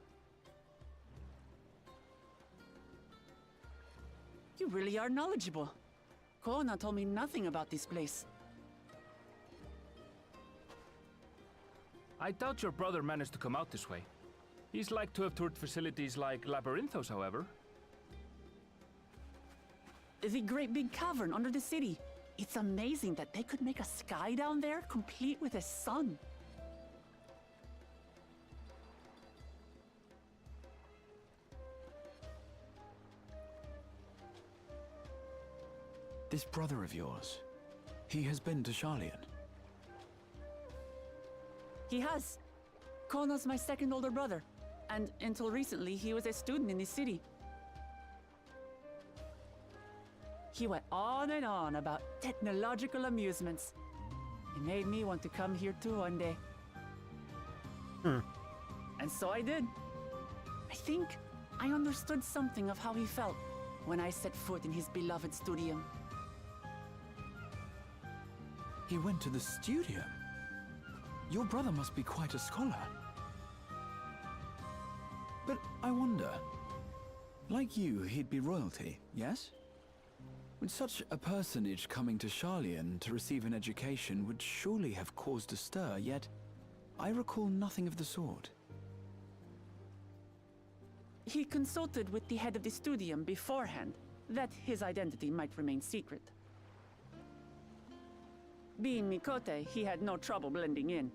You really are knowledgeable. Torna told me nothing about this place. I doubt your brother managed to come out this way. He's like to have toured facilities like Labyrinthos, however. The great big cavern under the city. It's amazing that they could make a sky down there complete with a sun. This brother of yours, he has been to Sharlayan. He has. Kona's my second older brother, and until recently he was a student in the city. He went on and on about technological amusements. It made me want to come here too one day. And so I did. I think I understood something of how he felt when I set foot in his beloved studium. He went to the studio. Your brother must be quite a scholar. But I wonder, like you, he'd be royalty, yes? With such a personage coming to Sharlayan to receive an education would surely have caused a stir, yet I recall nothing of the sort. He consulted with the head of the studium beforehand, that his identity might remain secret. Being Mikote, he had no trouble blending in.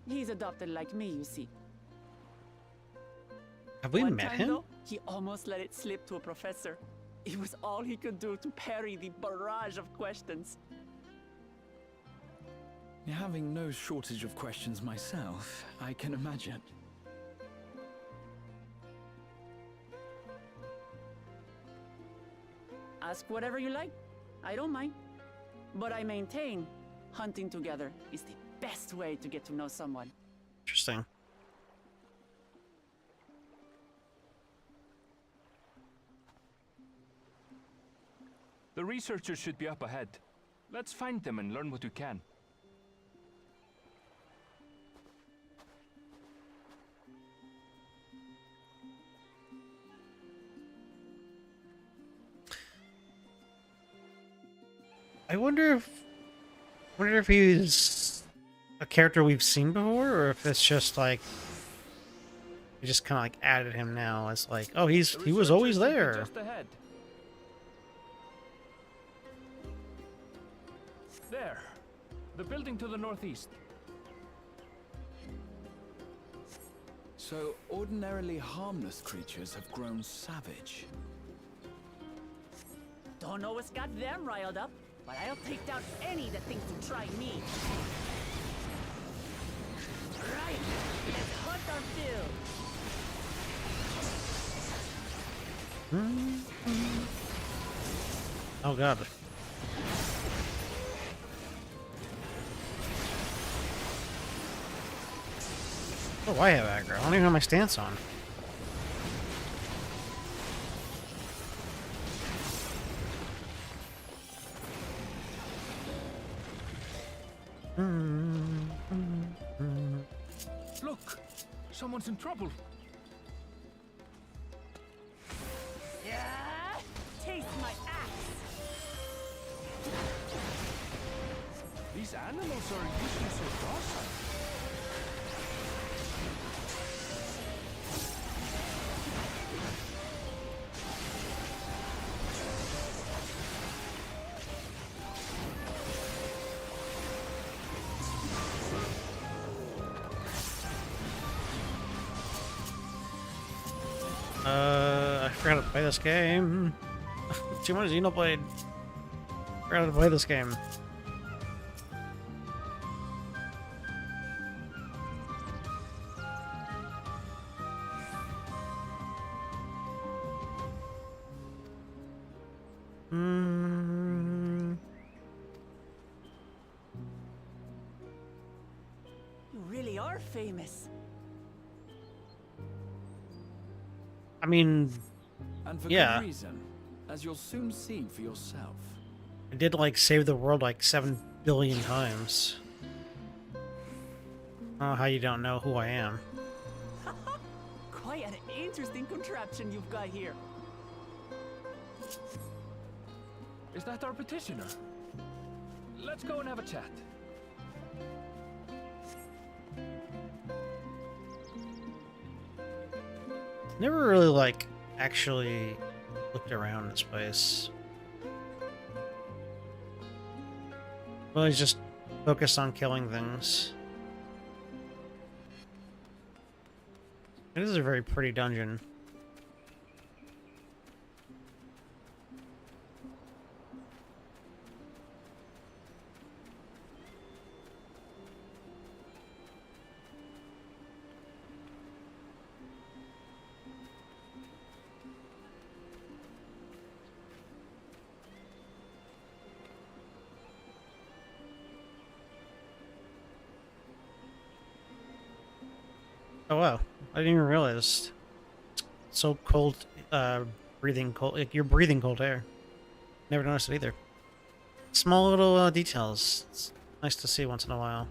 He's adopted like me, you see. Have we One met time, him? though, he almost let it slip to a professor. It was all he could do to parry the barrage of questions. Having no shortage of questions myself, I can imagine. Ask whatever you like. I don't mind. But I maintain, hunting together is the best way to get to know someone. Interesting. The researchers should be up ahead. Let's find them and learn what we can. I wonder if he's a character we've seen before, or if it's just like we just kind of like added him now as like, oh, he was always The researchers should be there. just ahead. There. The building to the northeast. So, ordinarily harmless creatures have grown savage. Don't know what's got them riled up, but I'll take down any that thinks to try me. Right, let's hunt our fill. Oh god. Oh, I have aggro. I don't even have my stance on. Look! Someone's in trouble. Yeah, taste my axe. These animals are usually so docile. I forgot to play this game. Too much Xenoblade. Forgot to play this game. You really are famous. I mean, And for Yeah. good reason, as you'll soon see for yourself. I did like save the world like 7 billion times. Oh, how you don't know who I am. Quite an interesting contraption you've got here. Is that our petitioner? Let's go and have a chat. Never really like actually looked around this place. Well, he's just focused on killing things. It is a very pretty dungeon. Oh wow, I didn't even realize. It's so cold, breathing cold, like you're breathing cold air. Never noticed it either. Small little details. It's Nice to see once in a while.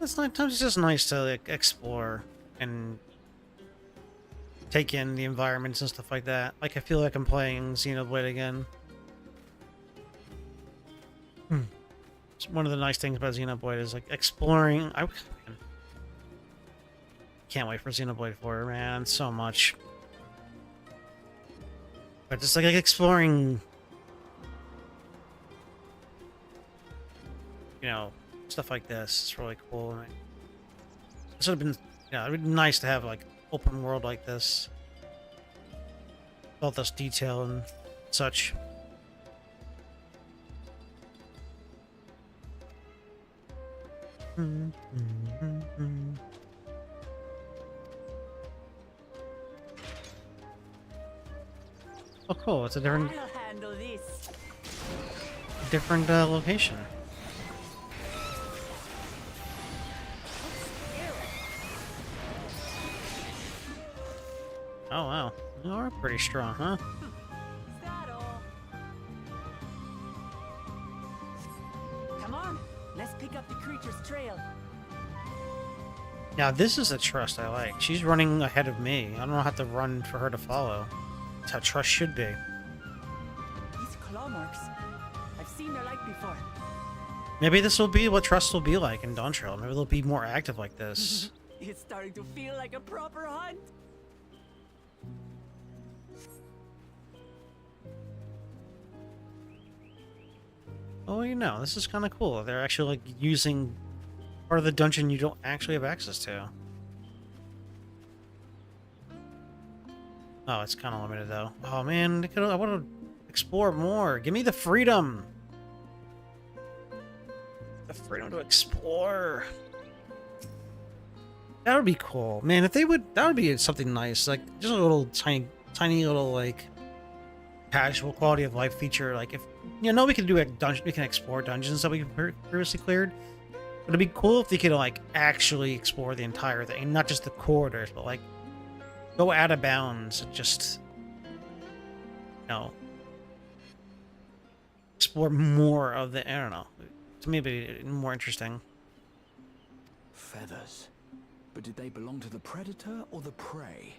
Sometimes it's just nice to like, explore and take in the environments and stuff like that. Like I feel like I'm playing Xenoblade again. It's one of the nice things about Xenoblade is like exploring. I can't wait for Xenoblade 4, man, so much. But just like exploring, you know, stuff like this. It's really cool. And it would have been, yeah, it'd be nice to have like open world like this, all this detail and such. Oh, cool! It's a different, I'll handle this. location. Oh wow, you are pretty strong, huh? Is that all? Come on, let's pick up the creature's trail. Now this is a trust I like. She's running ahead of me. I don't have to run for her to follow. That's how trust should be. These claw marks. I've seen their like before. Maybe this will be what trust will be like in Dawn Trail. Maybe they'll be more active like this. It's starting to feel like a proper hunt. Oh, you know, this is kind of cool. They're actually like using part of the dungeon you don't actually have access to. Oh, it's kind of limited though. Oh man, I want to explore more. Give me the freedom. The freedom to explore. That would be cool, man. If they would, that would be something nice. Like just a little tiny little like casual quality of life feature. Like if you know, we can do a dungeon, we can explore dungeons that we previously cleared. But it'd be cool if they could like actually explore the entire thing, not just the corridors, but like go out of bounds and just, you know, explore more of the. I don't know. To me, it'd be more interesting. Feathers. But did they belong to the predator or the prey?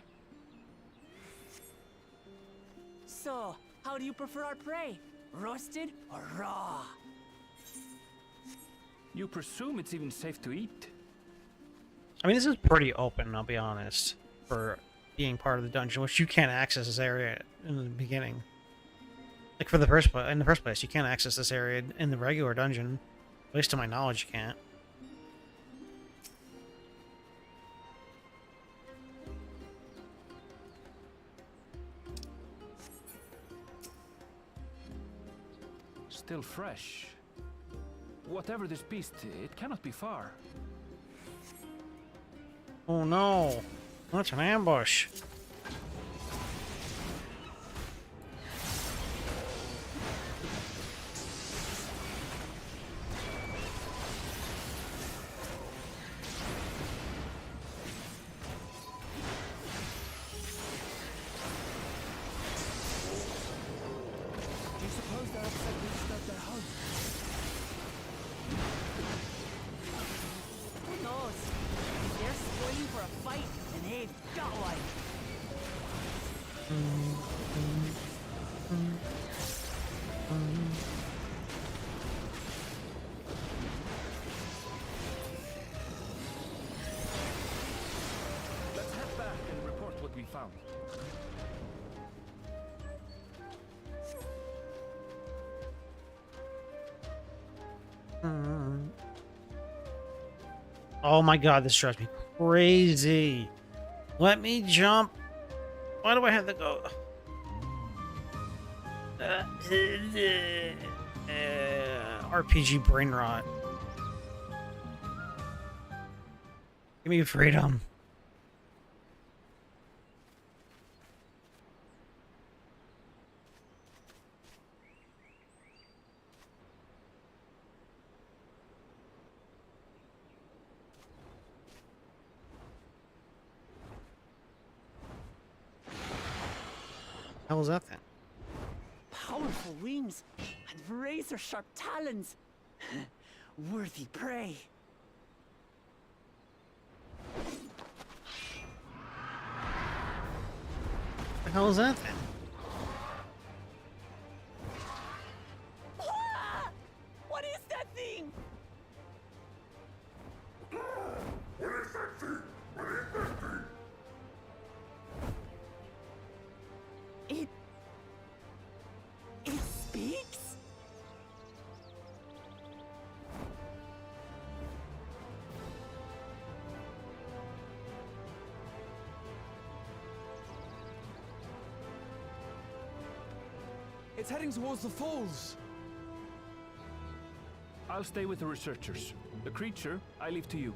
So, how do you prefer our prey? Roasted or raw? You presume it's even safe to eat? I mean, this is pretty open, I'll be honest, for being part of the dungeon, which you can't access this area in the beginning. Like, in the first place, you can't access this area in the regular dungeon. At least to my knowledge, you can't. Still fresh. Whatever this beast, it cannot be far. Oh no! That's an ambush. Do you suppose they're upset we disturbed their home? Who knows? They're spoiling for a fight, and they've got one. Let's head back and report what we found. Oh my god, this drives me crazy. Let me jump. Why do I have to go? RPG brain rot. Give me freedom. hell is that thing? Powerful wings and razor-sharp talons. Worthy prey. The hell is that thing? Ah! What is that thing? It speaks? It's heading towards the falls. I'll stay with the researchers. The creature, I leave to you.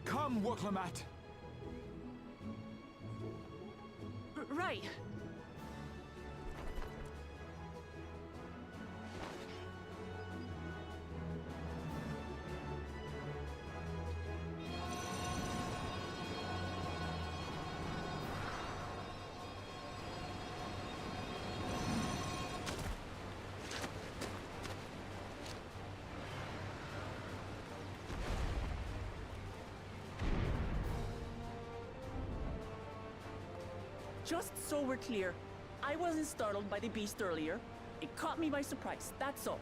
Come, Waklamat. Right. Just so we're clear, I wasn't startled by the beast earlier. It caught me by surprise, that's all.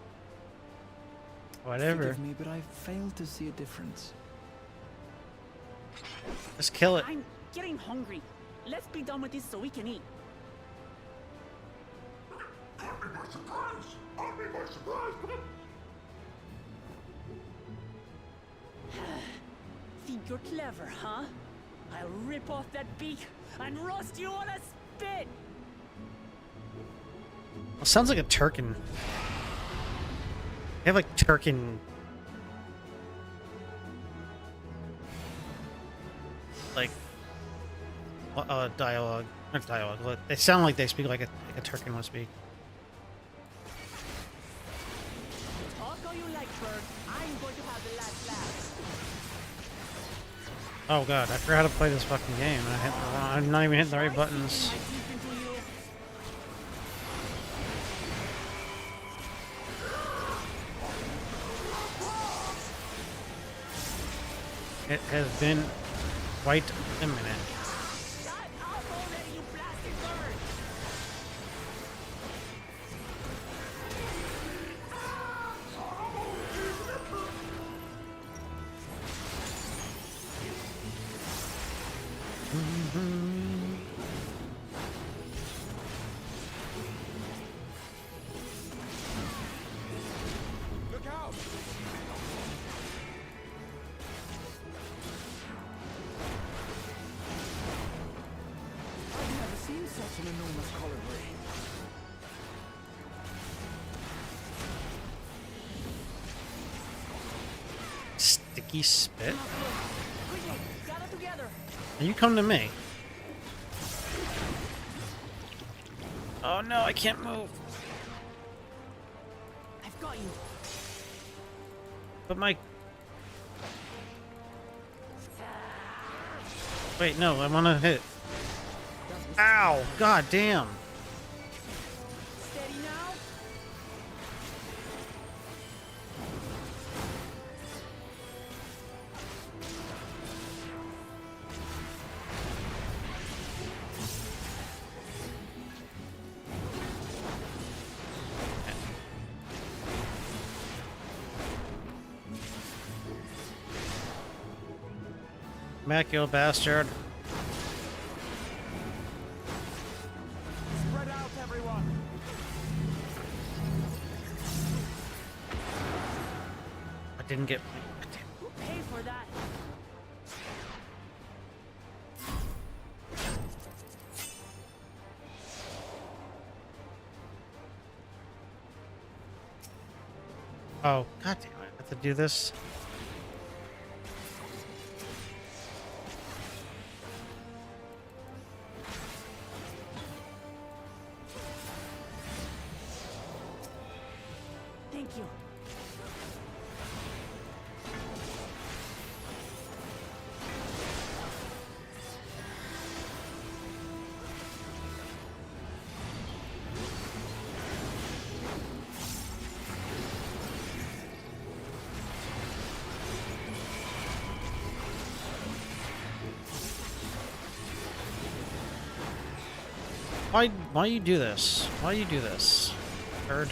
Whatever. Forgive me, but I failed to see a difference. Just kill it. I'm getting hungry. Let's be done with this so we can eat. Caught me by surprise! Caught me by surprise! Think you're clever, huh? I'll rip off that beak and roast you on a spit! Well, sounds like a Turkin. They have like Turkin. Like dialogue. Not dialogue. They sound like they speak like a Turkin would speak. Talk all you like, bird. I'm going to have the last laugh. Oh god, I forgot how to play this fucking game. I'm not even hitting the right buttons. It has been quite a minute. Shut up already, you blasted bird! Look out! I've never seen such an enormous colibri. Sticky spit? Quickly, gather together! And you come to me. Oh no, I can't move. I've got you. But my... Wait, no, I want to hit. Ow! God damn! Steady now. Back, you bastard. Spread out, everyone! I didn't get... Who paid for that? Oh, god damn it. I have to do this. Thank you. Why you do this? Why you do this? Bird.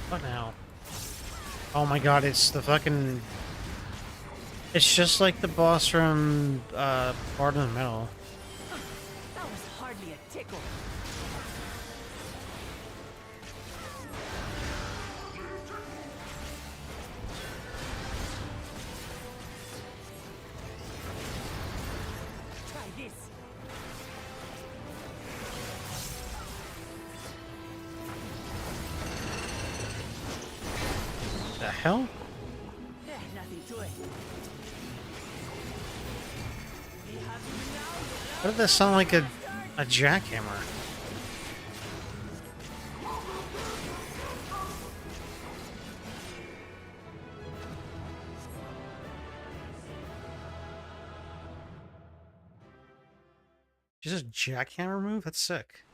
What now? Oh my god, it's the fucking... It's just like the boss from, Bard of the Metal. That was hardly a tickle. Try this. The hell? Nothing to it. Why did that sound like a jackhammer? Just a jackhammer move? That's sick.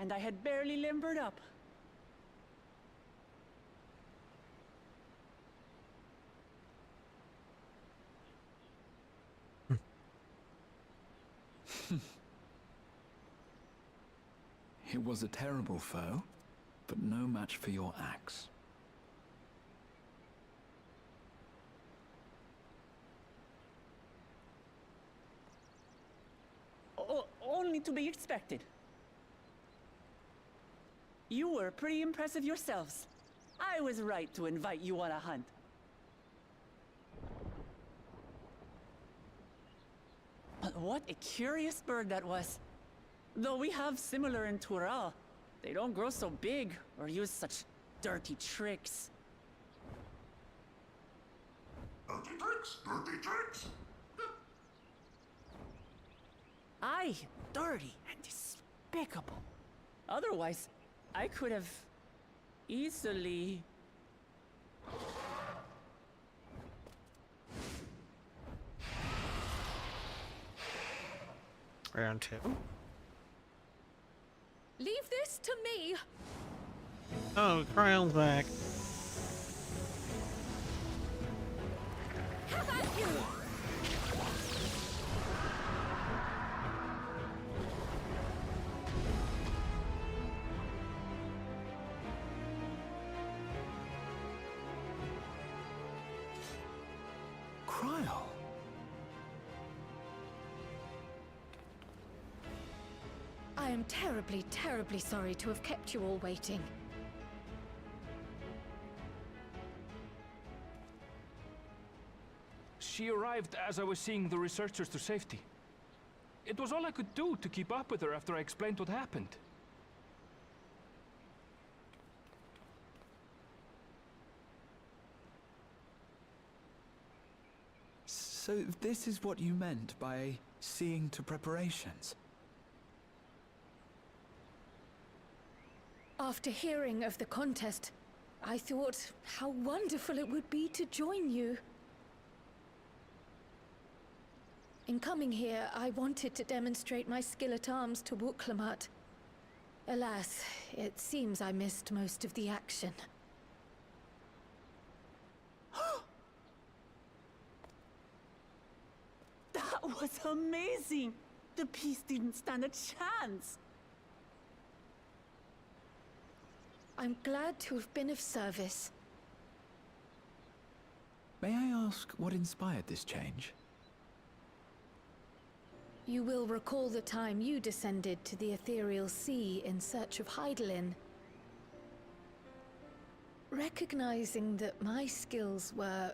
And I had barely limbered up. It was a terrible foe, but no match for your axe. Only to be expected. You were pretty impressive yourselves. I was right to invite you on a hunt. But what a curious bird that was. Though we have similar in Tural, they don't grow so big or use such dirty tricks. Dirty tricks, dirty tricks. Aye, dirty and despicable. Otherwise, I could have easily... Round 2. Leave this to me. Oh, Cryon's back. Have at you. Cryo. I am terribly, terribly sorry to have kept you all waiting. She arrived as I was seeing the researchers to safety. It was all I could do to keep up with her after I explained what happened. So this is what you meant by seeing to preparations? After hearing of the contest, I thought how wonderful it would be to join you. In coming here, I wanted to demonstrate my skill at arms to Wuklamut. Alas, it seems I missed most of the action. That was amazing! The piece didn't stand a chance! I'm glad to have been of service. May I ask what inspired this change? You will recall the time you descended to the ethereal sea in search of Heidelin. Recognizing that my skills were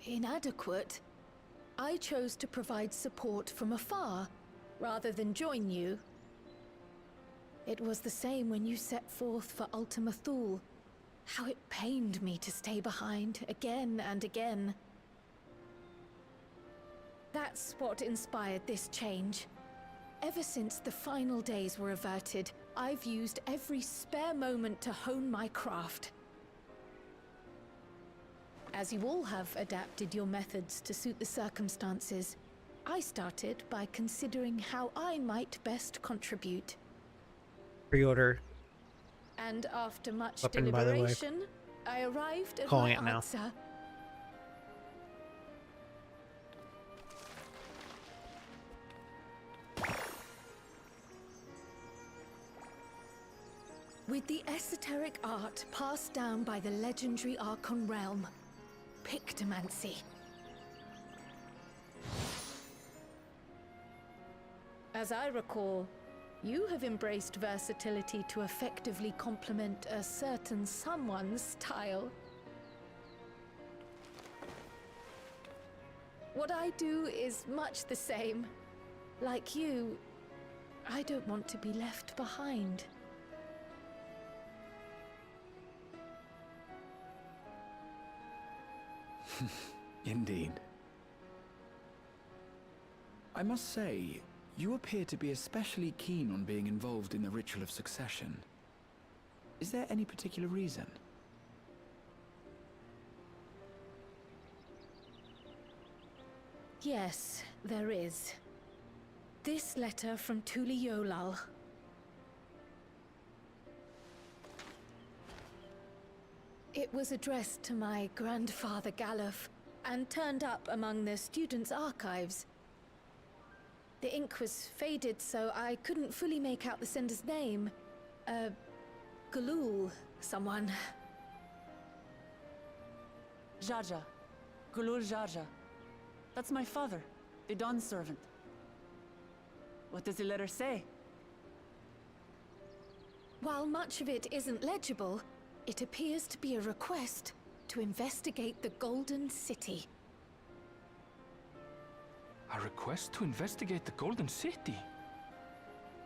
inadequate, I chose to provide support from afar, rather than join you. It was the same when you set forth for Ultima Thule. How it pained me to stay behind, again and again. That's what inspired this change. Ever since the final days were averted, I've used every spare moment to hone my craft. As you all have adapted your methods to suit the circumstances, I started by considering how I might best contribute. Pre-order. And after much Weapon, by the way. deliberation, I arrived at Calling my it now. answer. With the esoteric art passed down by the legendary Archon realm, Pictomancy. As I recall, you have embraced versatility to effectively complement a certain someone's style. What I do is much the same. Like you, I don't want to be left behind. Indeed. I must say, you appear to be especially keen on being involved in the ritual of succession. Is there any particular reason? Yes, there is. This letter from Tuli Yolal. It was addressed to my grandfather Galuf and turned up among the students' archives. The ink was faded, so I couldn't fully make out the sender's name. Galul, someone. Jaja. Gulul Jaja. That's my father, the Dawn servant. What does the letter say? While much of it isn't legible, it appears to be a request to investigate the Golden City. A request to investigate the Golden City?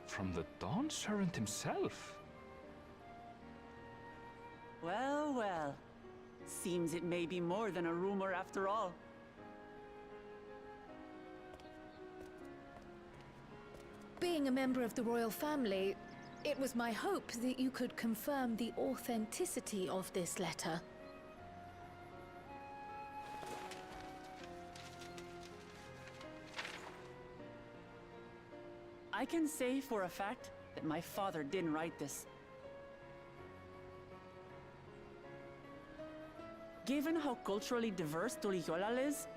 From the Dawn Servant himself? Well, well. Seems it may be more than a rumor after all. Being a member of the royal family, it was my hope that you could confirm the authenticity of this letter. I can say for a fact that my father didn't write this. Given how culturally diverse Tuliholal is,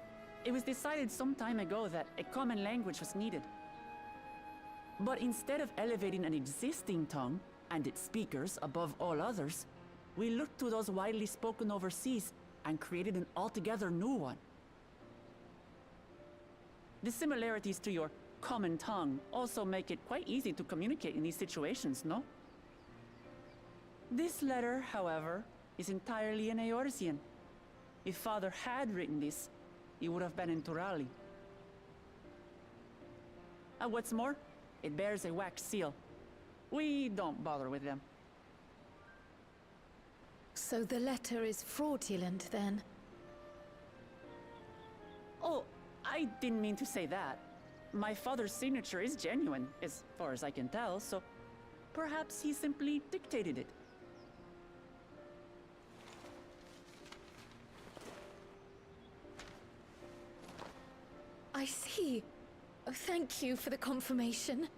it was decided some time ago that a common language was needed. But instead of elevating an existing tongue and its speakers above all others, we looked to those widely spoken overseas and created an altogether new one. The similarities to your common tongue also make it quite easy to communicate in these situations, no? This letter, however, is entirely in Eorzean. If Father had written this, it would have been in Turali. And what's more, it bears a wax seal. We don't bother with them. So the letter is fraudulent, then? Oh, I didn't mean to say that. My father's signature is genuine, as far as I can tell, so perhaps he simply dictated it. I see. Oh, thank you for the confirmation.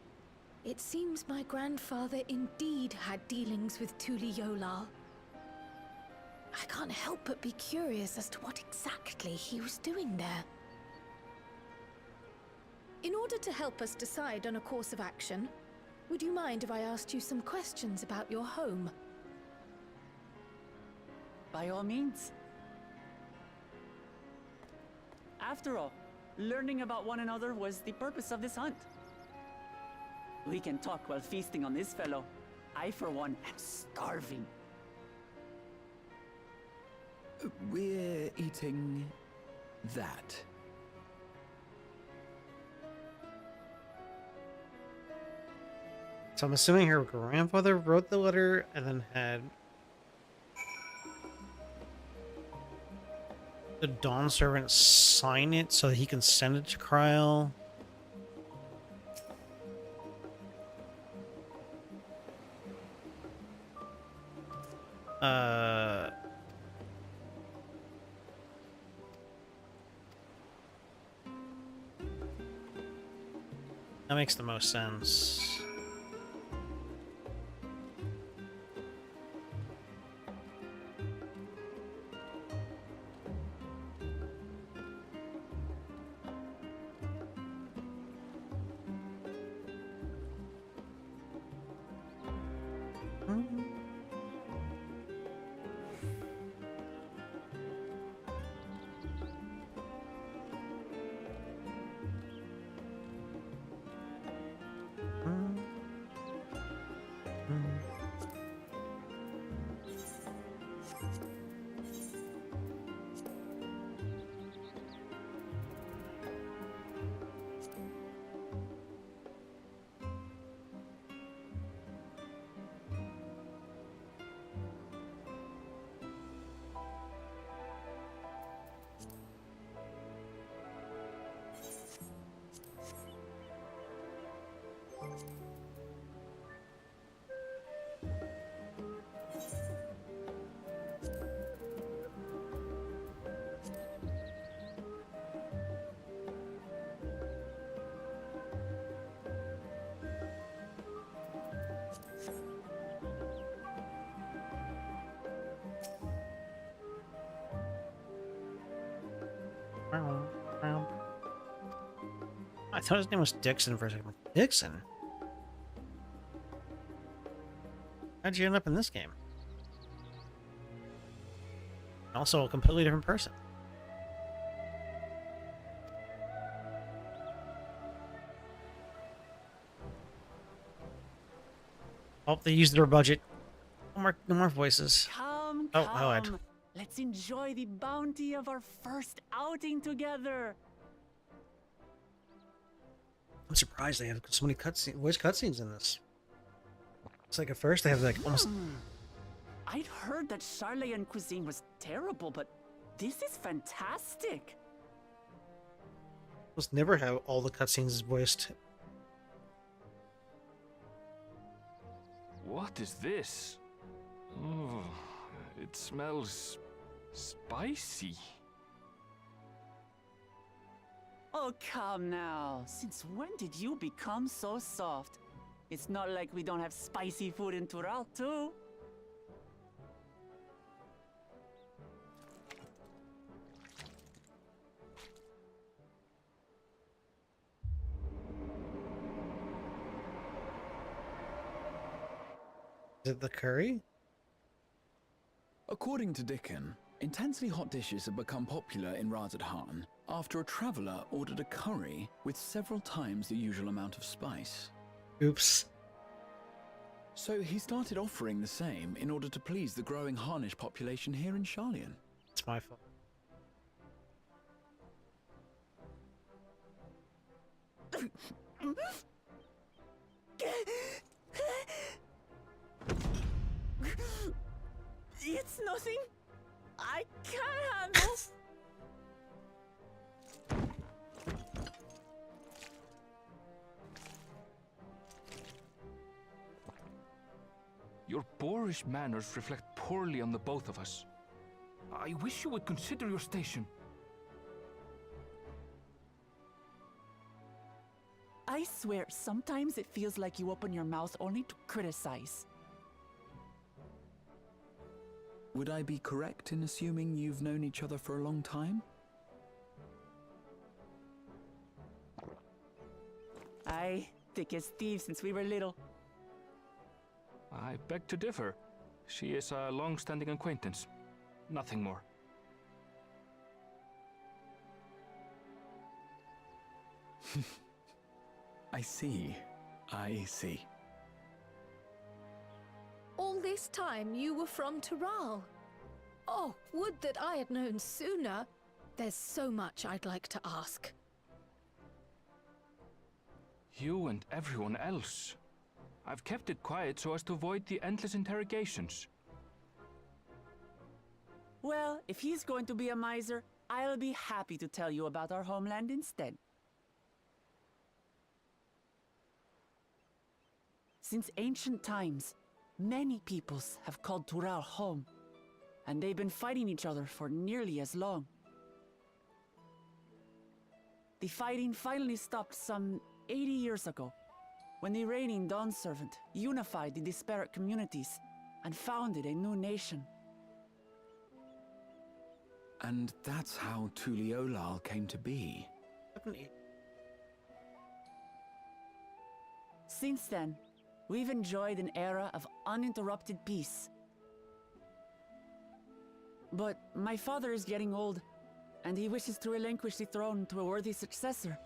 It seems my grandfather indeed had dealings with Tuli Yolal. I can't help but be curious as to what exactly he was doing there. In order to help us decide on a course of action, would you mind if I asked you some questions about your home? By all means. After all, learning about one another was the purpose of this hunt. We can talk while feasting on this fellow. I, for one, am starving. We're eating that. So I'm assuming her grandfather wrote the letter and then had the Dawn servant sign it so that he can send it to Kryl. That makes the most sense. I thought his name was Dixon for a second. Dixon? How'd you end up in this game? Also a completely different person. Oh, they used their budget. No more voices. Come, Oh, come. oh, I'd- Let's enjoy the bounty of our first outing together. I'm surprised they have so many voice cutscenes in this. It's like at first they have like almost. I'd heard that Charlayan cuisine was terrible, but this is fantastic. Almost never have all the cutscenes voiced. What is this? Oh, it smells spicy. Oh, come now. Since when did you become so soft? It's not like we don't have spicy food in Tural, too. Is it the curry? According to Dickon, intensely hot dishes have become popular in Razadhan after a traveller ordered a curry with several times the usual amount of spice. Oops. So he started offering the same in order to please the growing Harnish population here in Charlian. It's my fault. It's nothing. I can't handle. Your boorish manners reflect poorly on the both of us. I wish you would consider your station. I swear, sometimes it feels like you open your mouth only to criticize. Would I be correct in assuming you've known each other for a long time? Aye, thick as thieves since we were little. I beg to differ. She is a long-standing acquaintance. Nothing more. I see. I see. All this time you were from Tural. Oh, would that I had known sooner. There's so much I'd like to ask. You and everyone else. I've kept it quiet so as to avoid the endless interrogations. Well, if he's going to be a miser, I'll be happy to tell you about our homeland instead. Since ancient times, many peoples have called Tural home, and they've been fighting each other for nearly as long. The fighting finally stopped some 80 years ago, when the reigning Dawn Servant unified the disparate communities and founded a new nation. And that's how Tuliolal came to be. Since then, we've enjoyed an era of uninterrupted peace. But my father is getting old, and he wishes to relinquish the throne to a worthy successor.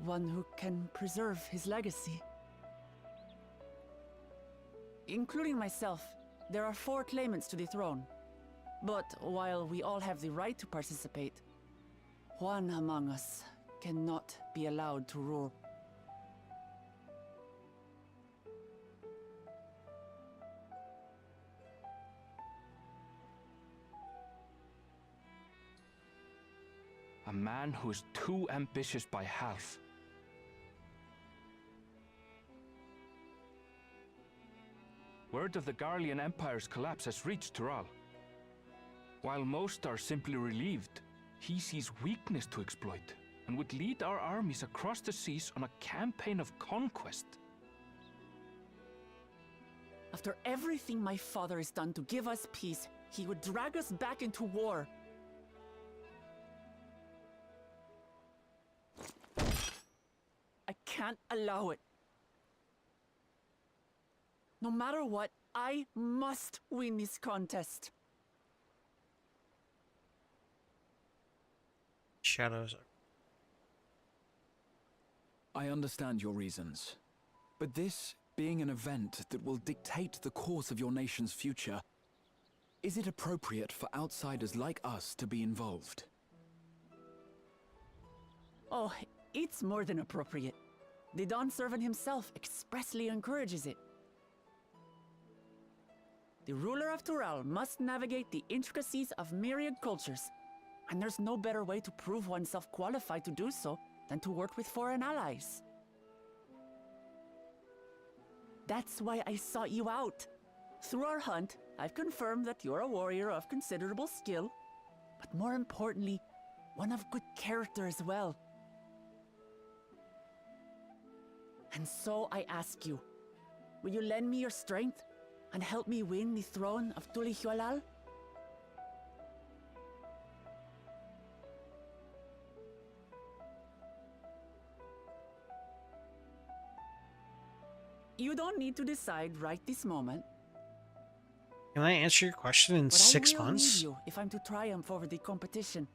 One who can preserve his legacy. Including myself, there are 4 claimants to the throne. But while we all have the right to participate, one among us cannot be allowed to rule. A man who is too ambitious by half. Word of the Garlean Empire's collapse has reached Tural. While most are simply relieved, he sees weakness to exploit and would lead our armies across the seas on a campaign of conquest. After everything my father has done to give us peace, he would drag us back into war. I can't allow it. No matter what, I must win this contest. Shadows. I understand your reasons. But this being an event that will dictate the course of your nation's future, is it appropriate for outsiders like us to be involved? Oh, it's more than appropriate. The Dawn Servant himself expressly encourages it. The ruler of Tural must navigate the intricacies of myriad cultures, and there's no better way to prove oneself qualified to do so than to work with foreign allies. That's why I sought you out. Through our hunt, I've confirmed that you're a warrior of considerable skill, but more importantly, one of good character as well. And so I ask you, will you lend me your strength and help me win the throne of Tulihualal? You don't need to decide right this moment. Can I answer your question in But 6 I will months? need you if I'm to triumph over the competition.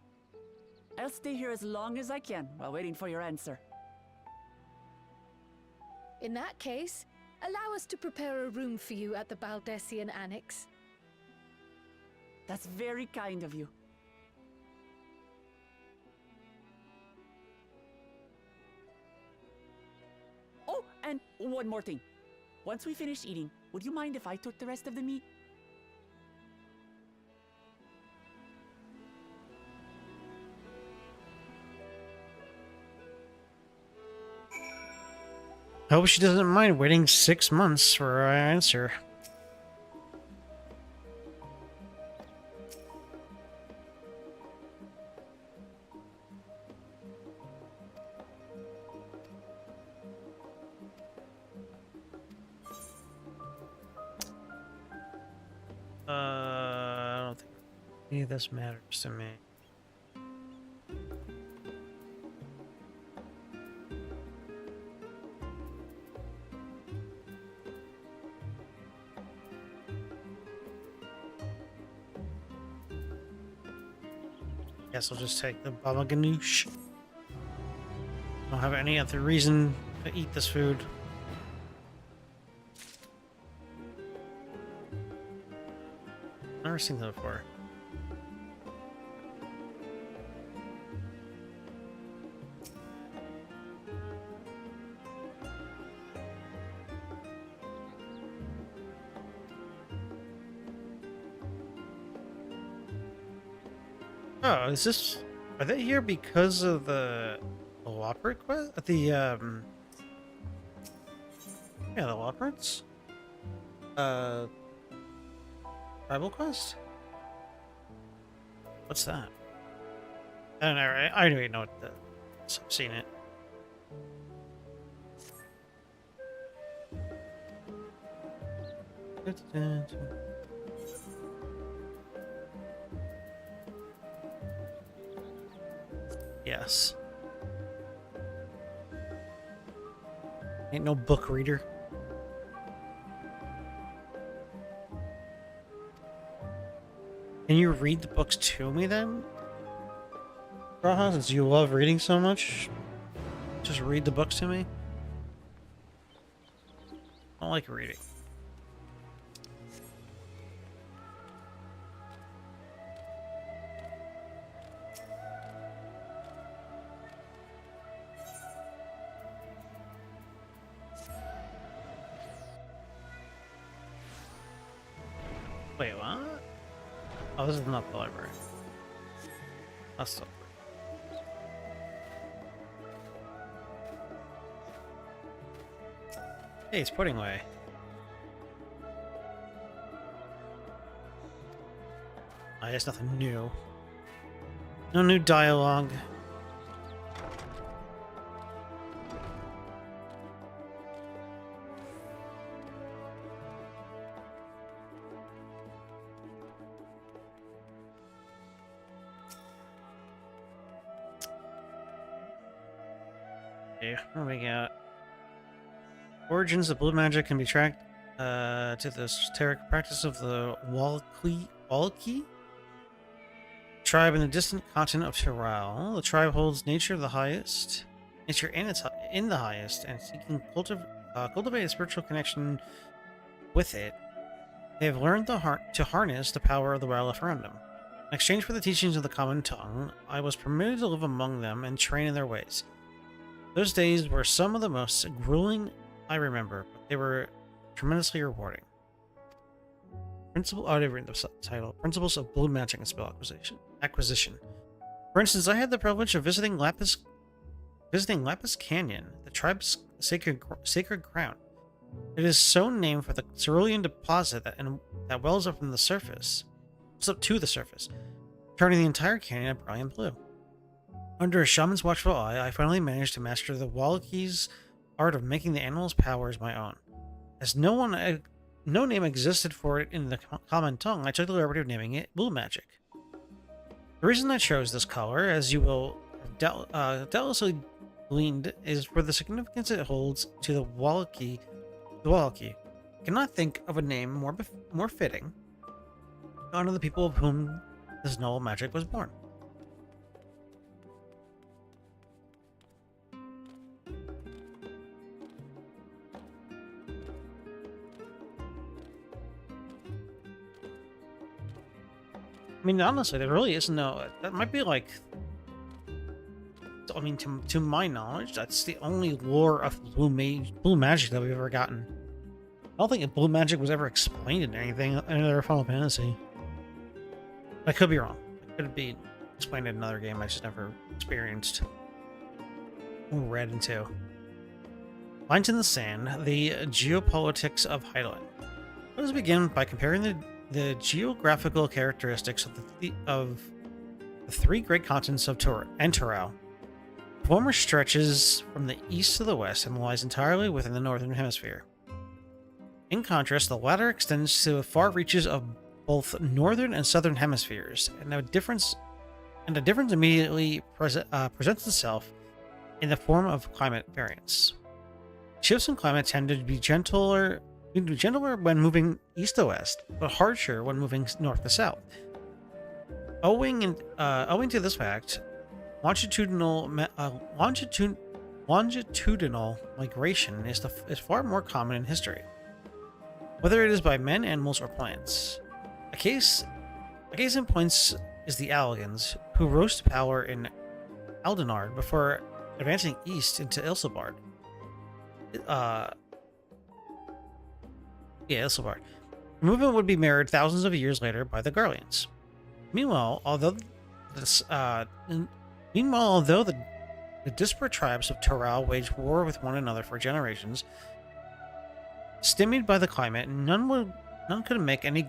I'll stay here as long as I can while waiting for your answer. In that case, allow us to prepare a room for you at the Baldessian Annex. That's very kind of you. Oh, and one more thing. Once we finish eating, would you mind if I took the rest of the meat? I hope she doesn't mind waiting 6 months for our answer. I don't think any of this matters to me. Guess I'll just take the baba ganoush. I don't have any other reason to eat this food. Never seen that before. Oh, is this... Are they here because of the Whopper quest? Yeah, the Whoppers? Tribal quest? What's that? I don't know, right? I don't even know what that is. I've seen it. Yes. Ain't no book reader. Can you read the books to me then? Raha, since you love reading so much, just read the books to me. I don't like reading. Wait, what? Oh, this is not the library. That's the Hey, it's putting away. I guess nothing new. No new dialogue. Okay, what do we got? Origins of blue magic can be tracked to the esoteric practice of the Walki tribe in the distant continent of Tiral. The tribe holds nature the highest, nature in the highest, and seeking cultivate a spiritual connection with it. They have learned to harness the power of the wildlife around them. In exchange for the teachings of the common tongue, I was permitted to live among them and train in their ways. Those days were some of the most grueling I remember, but they were tremendously rewarding. I didn't read the title. Principles of Blue Magic and Spell Acquisition. For instance, I had the privilege of visiting Lapis Canyon, the tribe's sacred ground. It is so named for the cerulean deposit that wells up from the surface. It's up to the surface, turning the entire canyon a brilliant blue. Under a shaman's watchful eye, I finally managed to master the Walaki's art of making the animal's powers my own. As no name existed for it in the common tongue, I took the liberty of naming it Blue Magic. The reason I chose this color, as you will doubtlessly gleaned, is for the significance it holds to the Walaki. I cannot think of a name more fitting to honor the people of whom this noble magic was born. I mean, honestly, there really is no... That might be like... I mean, to my knowledge, that's the only lore of blue magic that we've ever gotten. I don't think blue magic was ever explained in anything in another Final Fantasy. I could be wrong. It could be explained in another game I just never experienced or read into. Lines in the Sand, the geopolitics of Highland. Let us begin by comparing the geographical characteristics of the three great continents of Torau. The former stretches from the east to the west and lies entirely within the northern hemisphere. In contrast, the latter extends to the far reaches of both northern and southern hemispheres, and a difference immediately presents itself in the form of climate variance. Shifts in climate tend to be gentler when moving east to west, but harsher when moving north to south. Owing to this fact, longitudinal migration is far more common in history, whether it is by men, animals, or plants. A case in point is the Allagans, who rose to power in Aldenard before advancing east into Ilsabard. Ilsabard. The movement would be mirrored thousands of years later by the Garleans. Meanwhile, although the disparate tribes of Toral waged war with one another for generations, stymied by the climate, none could make any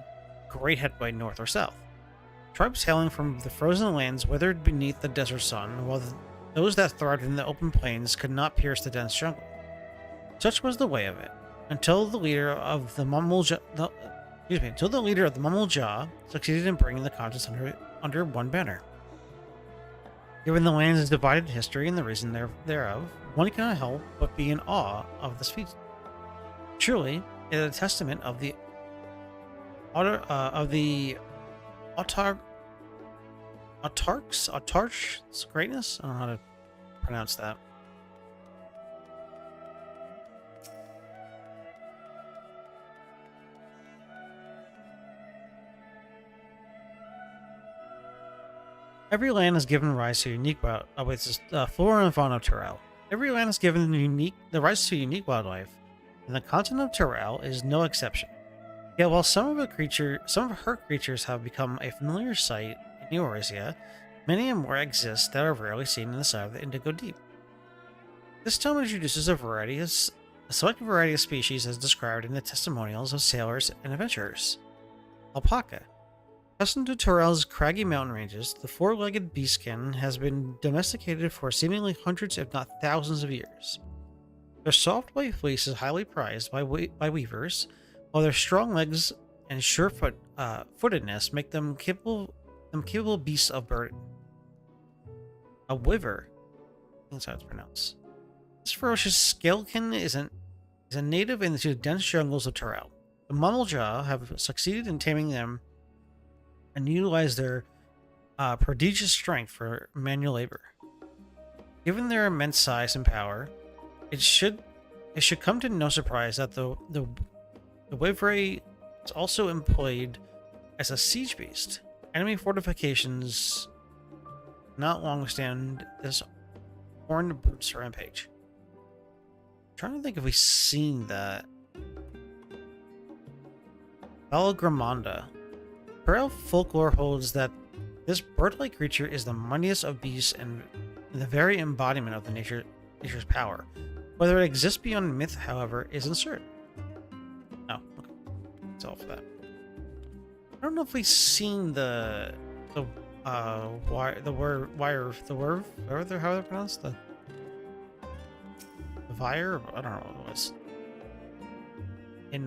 great headway north or south. Tribes hailing from the frozen lands withered beneath the desert sun, while those that thrived in the open plains could not pierce the dense jungle. Such was the way of it, until the leader of the until the leader of the Mumulja succeeded in bringing the continents under one banner. Given the land's divided history and the reason thereof, one cannot help but be in awe of this feat. Truly, it is a testament of the Autarch's greatness. I don't know how to pronounce that. Every land is given rise to unique flora and fauna of Terrell. Every land is given the rise to unique wildlife, and the continent of Terrell is no exception. Yet while some of her creatures have become a familiar sight in Eorzea, many and more exist that are rarely seen in the side of the Indigo Deep. This tome introduces a select variety of species as described in the testimonials of sailors and adventurers. Alpaca. Accustomed to Terrell's craggy mountain ranges, the four-legged beastskin has been domesticated for seemingly hundreds if not thousands of years. Their soft white fleece is highly prized by weavers, while their strong legs and sure-footedness make them capable beasts of burden. A wyver, that's how it's pronounced. This ferocious scalekin is a native in the dense jungles of Terrell. The Mumulja have succeeded in taming them and utilize their prodigious strength for manual labor. Given their immense size and power, it should come to no surprise that the wyvern is also employed as a siege beast. Enemy fortifications not long withstand this horned brute's rampage. I'm trying to think if we've seen that. Balagramanda. Terrell folklore holds that this bird-like creature is the mightiest of beasts and the very embodiment of nature's power. Whether it exists beyond myth, however, is uncertain. Oh, okay. That's all for that. I don't know if we've seen the wire, however they're pronounced, the Vire. I don't know what it was. In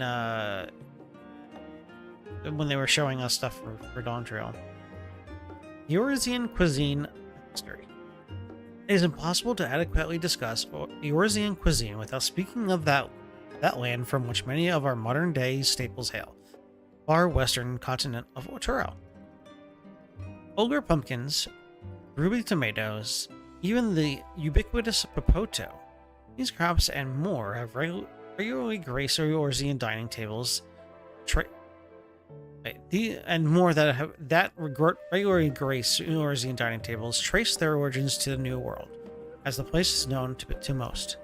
when they were showing us stuff for Dawn Trail. Eorzean cuisine history. It is impossible to adequately discuss Eorzean cuisine without speaking of that land from which many of our modern day staples hail, far western continent of Terrell. Ogre pumpkins, ruby tomatoes, even the ubiquitous popoto. These crops and more have regularly graced Eorzean dining tables. Regularly grace Eorzean dining tables trace their origins to the New World, as the place is known to most.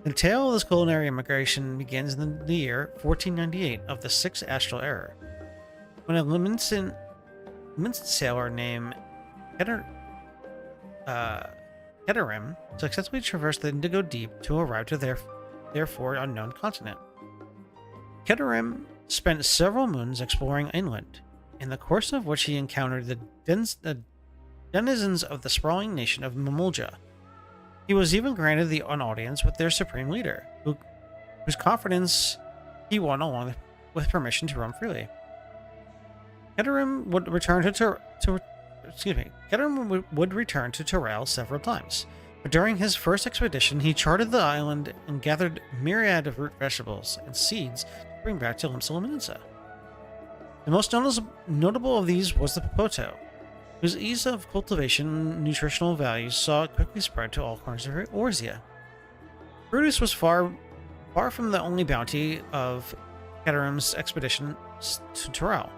The tale of this culinary immigration begins in the year 1498 of the 6th Astral Era, when a minced sailor named Keterim successfully traversed the Indigo Deep to arrive to their therefore unknown continent. Keterim spent several moons exploring inland, in the course of which he encountered the denizens of the sprawling nation of Mumulja. He was even granted an audience with their supreme leader, whose confidence he won along with permission to roam freely. Keterim would return to Terrell several times, but during his first expedition he charted the island and gathered myriad of root vegetables and seeds to bring back to Limsa. The most notable of these was the popoto, whose ease of cultivation and nutritional values saw it quickly spread to all corners of Eorzea. Produce was far from the only bounty of Keterim's expedition to Terrell.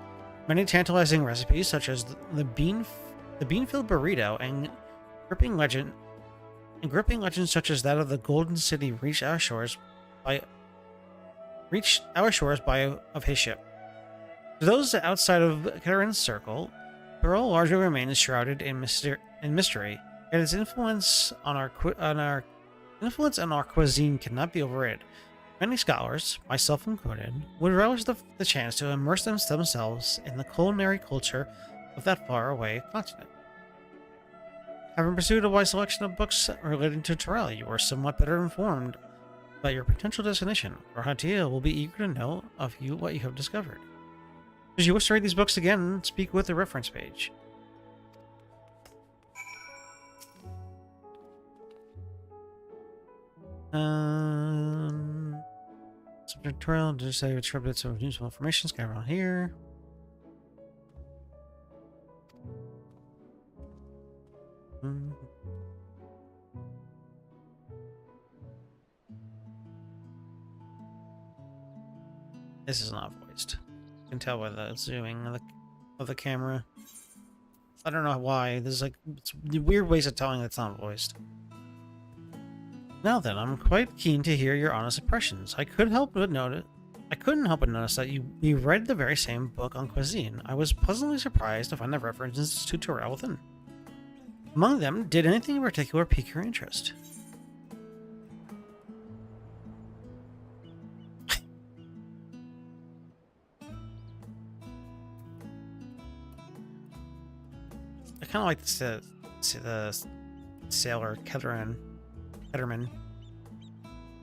Many tantalizing recipes, such as the bean-filled burrito and gripping legends such as that of the Golden City reached our shores by his ship. To those outside of Keterim's circle, Terrell largely remains shrouded in mystery, yet its influence on our cuisine cannot be overrated. Many scholars, myself included, would relish the chance to immerse themselves in the culinary culture of that faraway continent. Having pursued a wide selection of books relating to Terrell, you are somewhat better informed about your potential destination, or Hatia will be eager to know of you what you have discovered. If you wish to read these books again, speak with the reference page. Subject tutorial, just say which bits of useful information scattered around here. This is not voiced. You can tell by the zooming of the camera. I don't know why. There's like weird ways of telling it's not voiced. Now then, I'm quite keen to hear your honest impressions. I couldn't help but notice that you read the very same book on cuisine. I was pleasantly surprised to find the references to Terrell within. Among them, did anything in particular pique your interest? I kind of like to see the sailor Ketterman.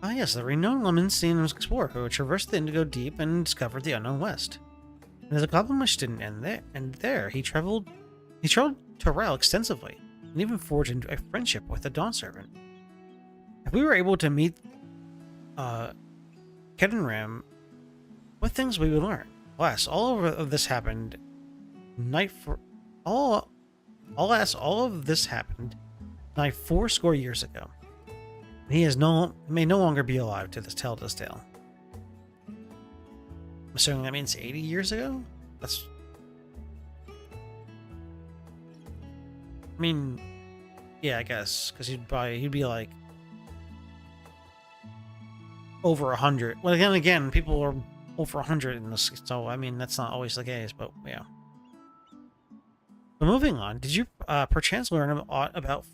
Ah yes, the renowned Lemonstein explorer who traversed the Indigo Deep and discovered the unknown West. And his accomplishment didn't end there. He traveled Terrell extensively, and even forged into a friendship with the Dawn Servant. If we were able to meet Kettenram, what things we would learn? Alas, all of this happened all of this happened nigh 80 years ago. He may no longer be alive to tell this tale. I'm assuming that means 80 years ago? I mean, yeah, I guess, because he'd be like over 100. Well, again, people are over 100 in this, so I mean that's not always the case, but yeah. But moving on, did you perchance learn about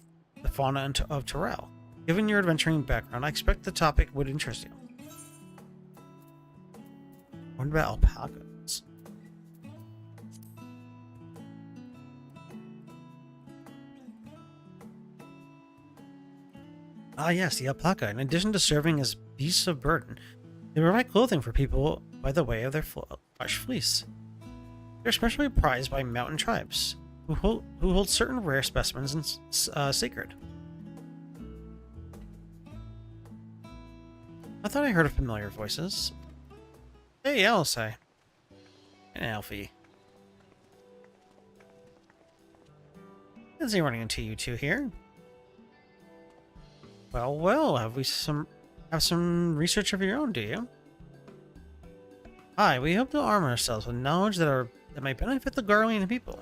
the fauna of Terrell? Given your adventuring background, I expect the topic would interest you. What about alpacas? Ah yes, the alpaca. In addition to serving as beasts of burden, they provide clothing for people by the way of their flesh fleece. They're especially prized by mountain tribes, who hold certain rare specimens sacred. I thought I heard familiar voices. Hey, Alice. And Alfie. Is he running into you two here? Well, have some research of your own, do you? Hi, we hope to arm ourselves with knowledge that might benefit the Garlean people.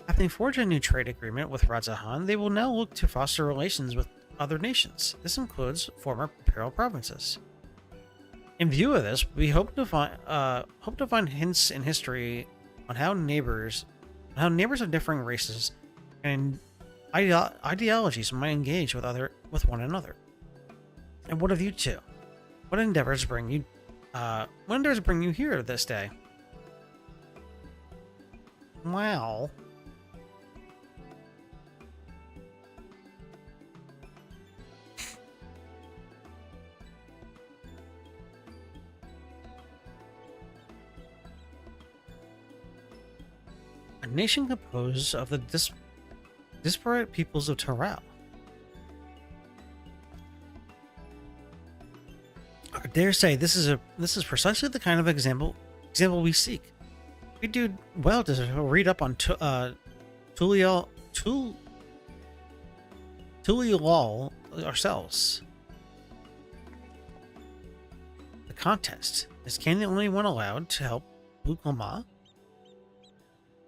Having forged a new trade agreement with Radzahan, they will now look to foster relations with other nations. This includes former imperial provinces. In view of this, we hope to find hints in history on how neighbors of differing races and ideologies might engage with one another. And what of you two? What endeavors bring you here this day? Wow. A nation composed of the disparate peoples of Terrell. I dare say this is precisely the kind of example we seek. We do well to read up on Tulial ourselves. The contest is Cain the only one allowed to help Luklama?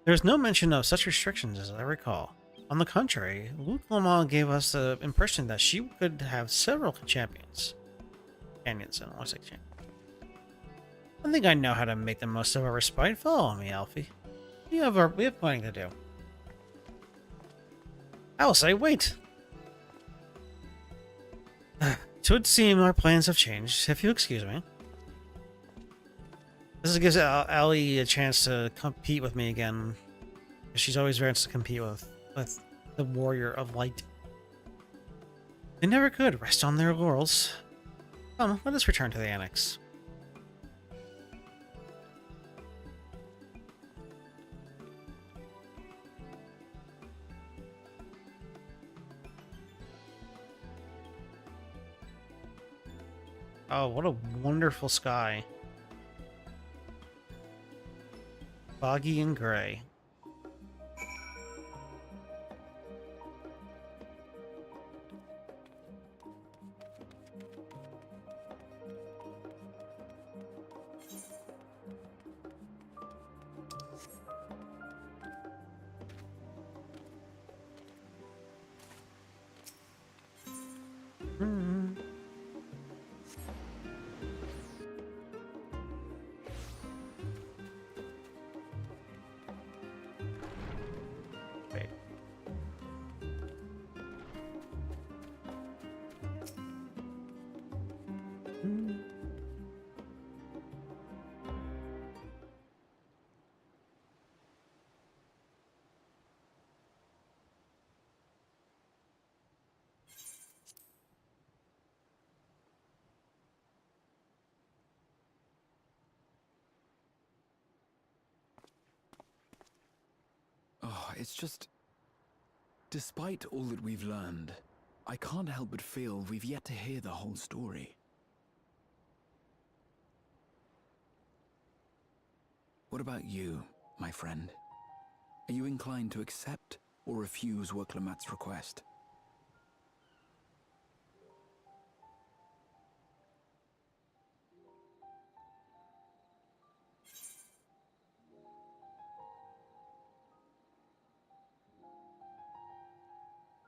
There is no mention of such restrictions as I recall. On the contrary, Luklama gave us the impression that she could have several champions. Canyons, and what's like champion. I think I know how to make the most of our respite. Follow me, Alfie. We have plenty to do. I will say, wait. It would seem our plans have changed, if you excuse me. This gives Allie a chance to compete with me again. She's always ready to compete with the Warrior of Light. They never could rest on their laurels. Let us return to the annex. Oh, what a wonderful sky. Foggy and gray. Hmm. Wait. Hmm. Oh, it's just... Despite all that we've learned, I can't help but feel we've yet to hear the whole story. What about you, my friend? Are you inclined to accept or refuse Worklamat's request?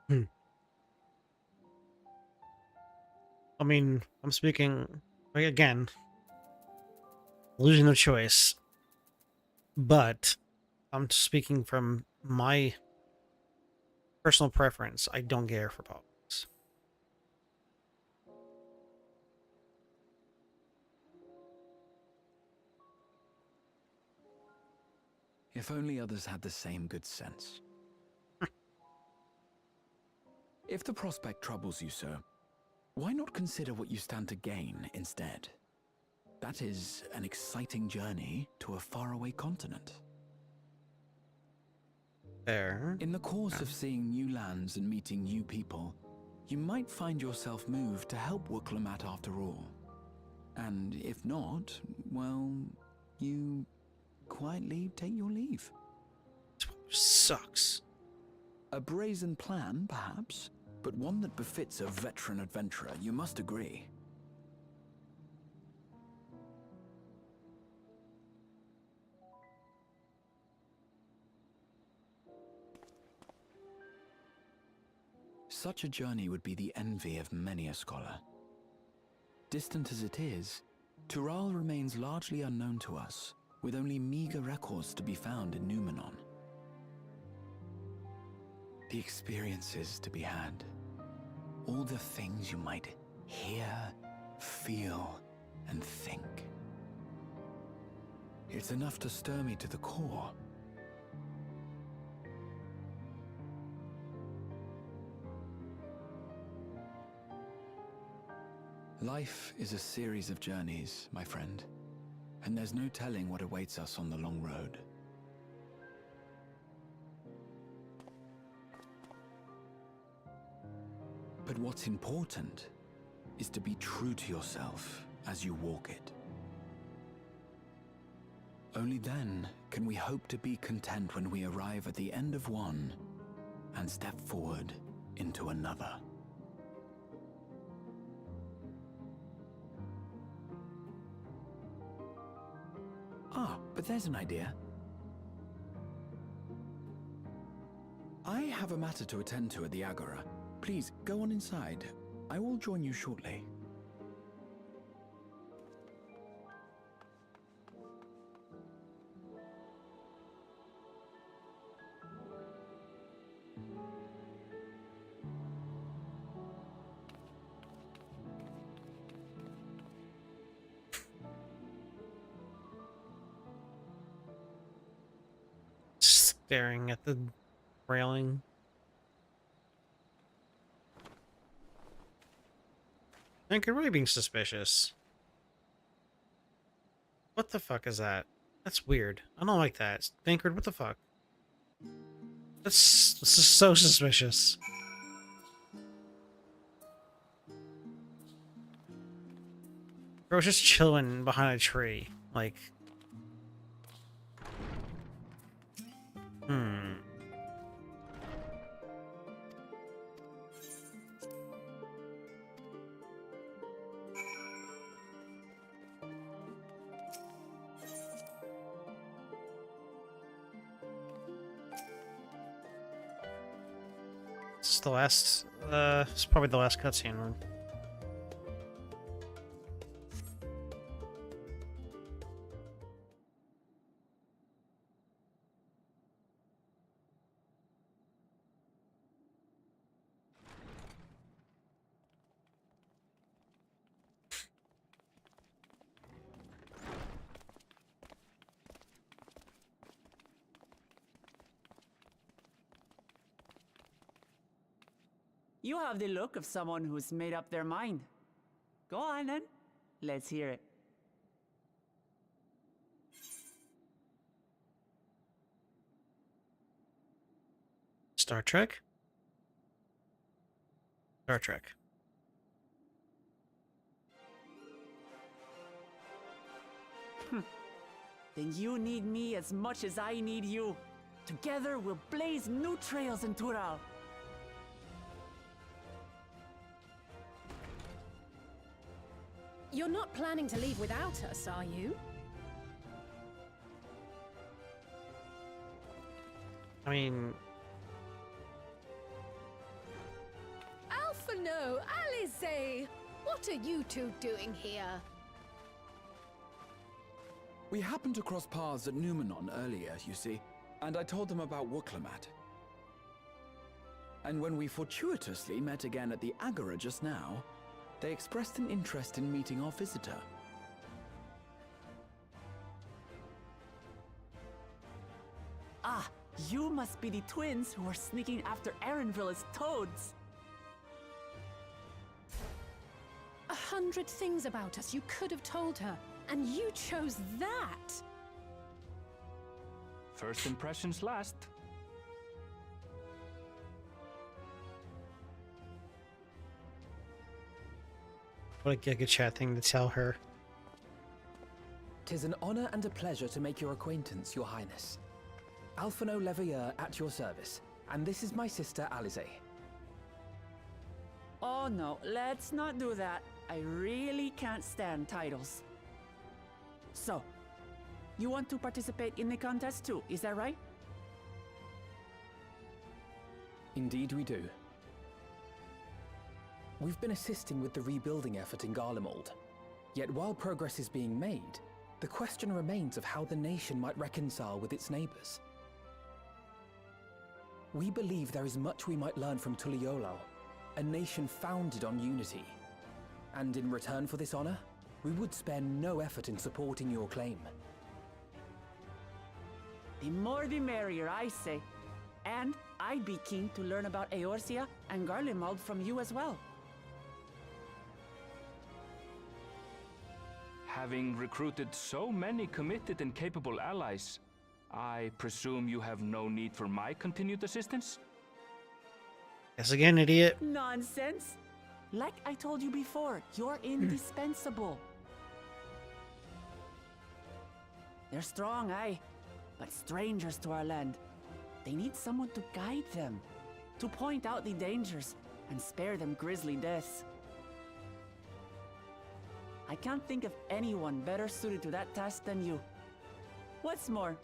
Hmm. I mean, I'm speaking like, again, illusion of choice, but I'm speaking from my personal preference. I don't care for politics. If only others had the same good sense. If the prospect troubles you, sir, why not consider what you stand to gain instead? That is an exciting journey to a faraway continent. There. In the course of seeing new lands and meeting new people, you might find yourself moved to help Worklamat after all. And if not, well, you quietly take your leave. Sucks. A brazen plan, perhaps, but one that befits a veteran adventurer, you must agree. Such a journey would be the envy of many a scholar. Distant as it is, Tural remains largely unknown to us, with only meager records to be found in Numenon. The experiences to be had, all the things you might hear, feel, and think. It's enough to stir me to the core. Life is a series of journeys, my friend, and there's no telling what awaits us on the long road. But what's important is to be true to yourself as you walk it. Only then can we hope to be content when we arrive at the end of one and step forward into another. Ah, but there's an idea. I have a matter to attend to at the Agora. Please, go on inside. I will join you shortly. Staring at the railing. Anchor really being suspicious. What the fuck is that? That's weird. I don't like that. Anchored, what the fuck? This is so suspicious. Bro's just chilling behind a tree. Like... It's the last, it's probably the last cutscene one. You have the look of someone who's made up their mind. Go on then. Let's hear it. Star Trek? Star Trek. Then you need me as much as I need you. Together we'll blaze new trails in Tural. You're not planning to leave without us, are you? I mean... Alphano, Alice! What are you two doing here? We happened to cross paths at Numenon earlier, you see, and I told them about Wuklamat. And when we fortuitously met again at the Agora just now, they expressed an interest in meeting our visitor. Ah, you must be the twins who are sneaking after Erenville as toads. 100 things about us you could have told her, and you chose that! First impressions last. What a Giga Chat thing to tell her. 'Tis an honor and a pleasure to make your acquaintance, Your Highness. Alphano Leveilleur at your service, and this is my sister Alice. Oh no, let's not do that. I really can't stand titles. So, you want to participate in the contest too, is that right? Indeed we do. We've been assisting with the rebuilding effort in Garlemald. Yet while progress is being made, the question remains of how the nation might reconcile with its neighbors. We believe there is much we might learn from Tuliolal, a nation founded on unity. And in return for this honor, we would spare no effort in supporting your claim. The more the merrier, I say. And I'd be keen to learn about Eorzea and Garlemald from you as well. Having recruited so many committed and capable allies, I presume you have no need for my continued assistance? Yes again, idiot. Nonsense! Like I told you before, you're indispensable. They're strong, aye, but strangers to our land. They need someone to guide them, to point out the dangers, and spare them grisly deaths. I can't think of anyone better suited to that task than you. What's more,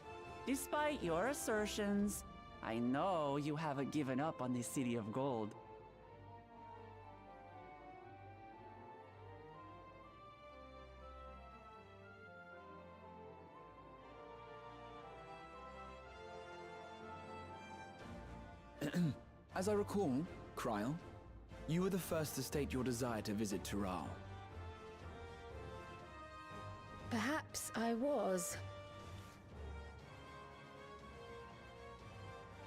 despite your assertions, I know you haven't given up on the City of Gold. As I recall, Kryl, you were the first to state your desire to visit Tural. Perhaps I was.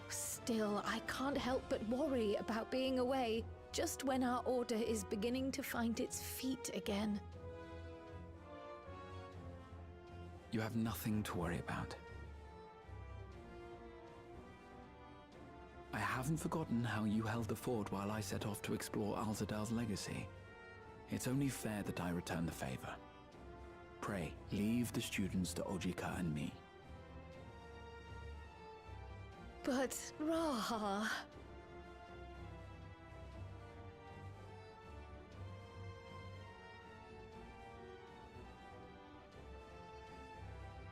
Still, I can't help but worry about being away. just when our order is beginning to find its feet again. You have nothing to worry about. I haven't forgotten how you held the fort while I set off to explore Alzadal's legacy. It's only fair that I return the favor. Pray, leave the students to Ojika and me. But, Raha...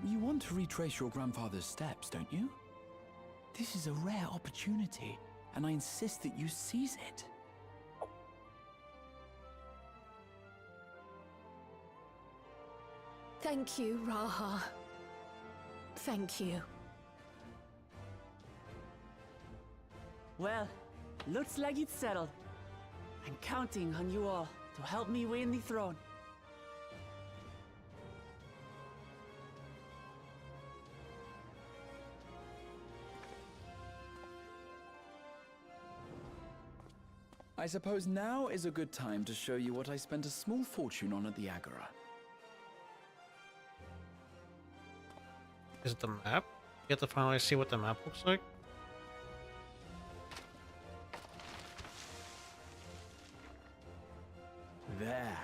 You want to retrace your grandfather's steps, don't you? This is a rare opportunity, and I insist that you seize it. Thank you, Raha. Thank you. Well, looks like it's settled. I'm counting on you all to help me win the throne. I suppose now is a good time to show you what I spent a small fortune on at the Agora. Is it the map? You have to finally see what the map looks like? There.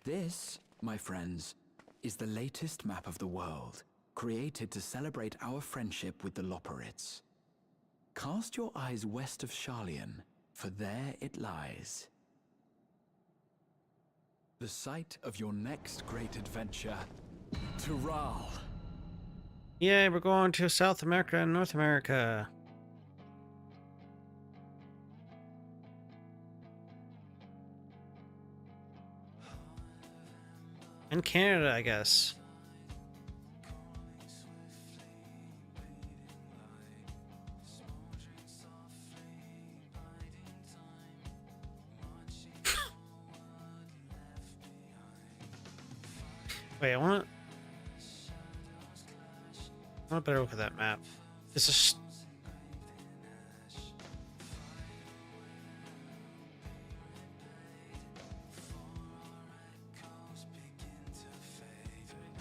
This, my friends, is the latest map of the world, created to celebrate our friendship with the Loporrits. Cast your eyes west of Sharlayan, for there it lies. The site of your next great adventure, Tural. Yeah, we're going to South America and North America. And Canada, I guess. Wait, I want a better look at that map. This is...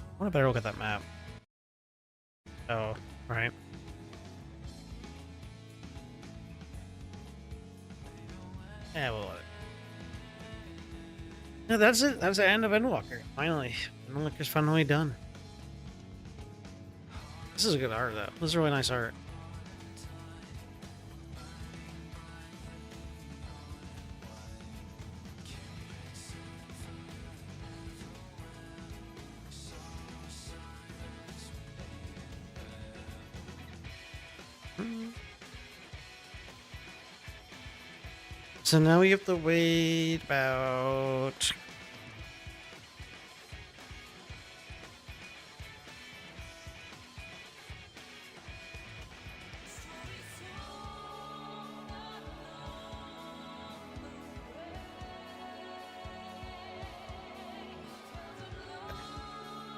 I want a better look at that map. Oh, right. Yeah, well, no, that's it. That's the end of Endwalker. Finally. Endwalker's finally done. This is a good art, though. This is really nice art. So now we have to wait about...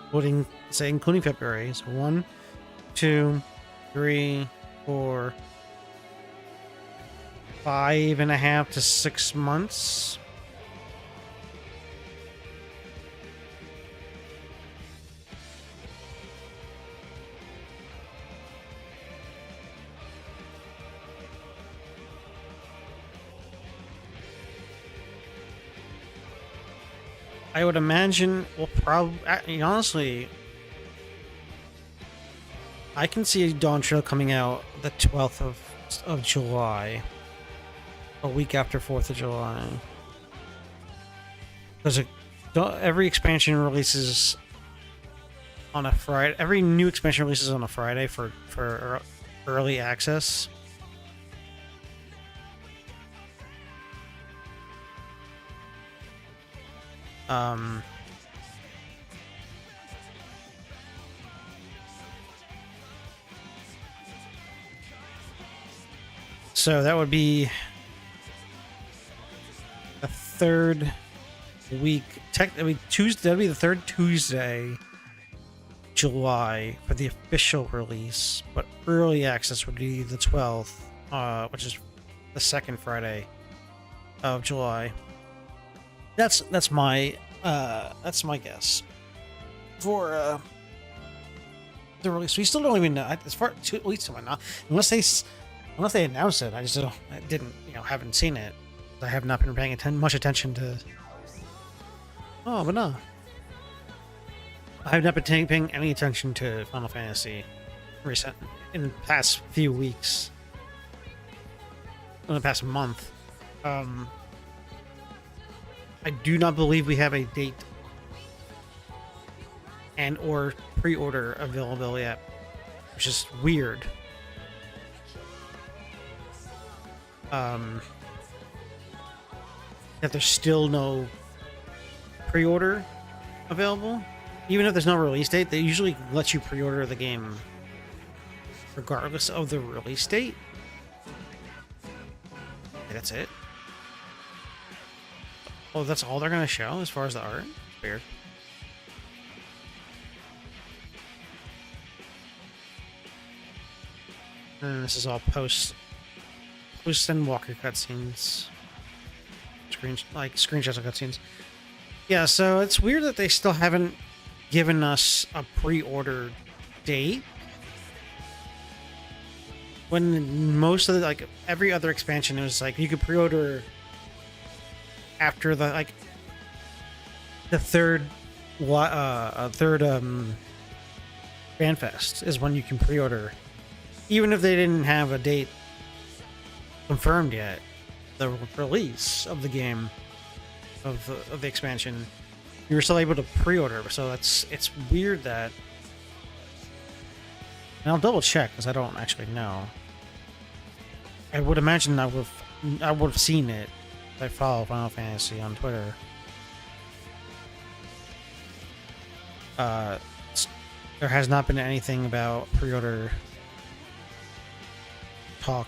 Including, say, including February. So 1, 2, 3, 4, 5.5 to 6 months. I would imagine we'll probably, honestly, I can see Dawn Trail coming out the 12th of July, a week after 4th of July. Because every expansion releases on a Friday. Every new expansion releases on a Friday for early access. So that would be the third week. Technically, Tuesday. That'd be the third Tuesday, July for the official release, but early access would be the 12th, which is the second Friday of July. That's my guess for the release. We still don't even know, as far at least to my knowledge, unless they announce it. I didn't, haven't seen it. I have not been paying much attention to. Oh, but no, I have not been paying any attention to Final Fantasy in the past few weeks, in the past month. I do not believe we have a date and or pre-order available yet, which is weird. That there's still no pre-order available. Even if there's no release date, they usually let you pre-order the game regardless of the release date. Okay, that's it. Oh, that's all they're going to show as far as the art? Weird. And this is all post and walker cutscenes. Screenshots of cutscenes. Yeah, so it's weird that they still haven't given us a pre-order date. When most of the, every other expansion, it was you could pre-order after the third FanFest is when you can pre-order, even if they didn't have a date confirmed yet. The release of the game of the expansion, you were still able to pre-order. So it's weird that. And I'll double check because I don't actually know. I would imagine I would have seen it. I follow Final Fantasy on Twitter. There has not been anything about pre-order talk.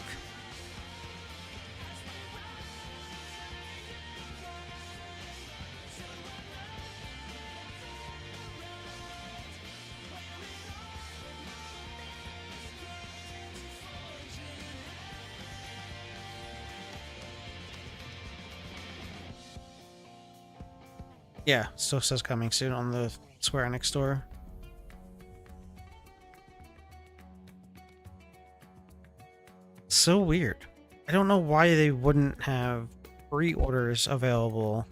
Yeah, still says coming soon on the Square Enix store. So weird. I don't know why they wouldn't have pre-orders available.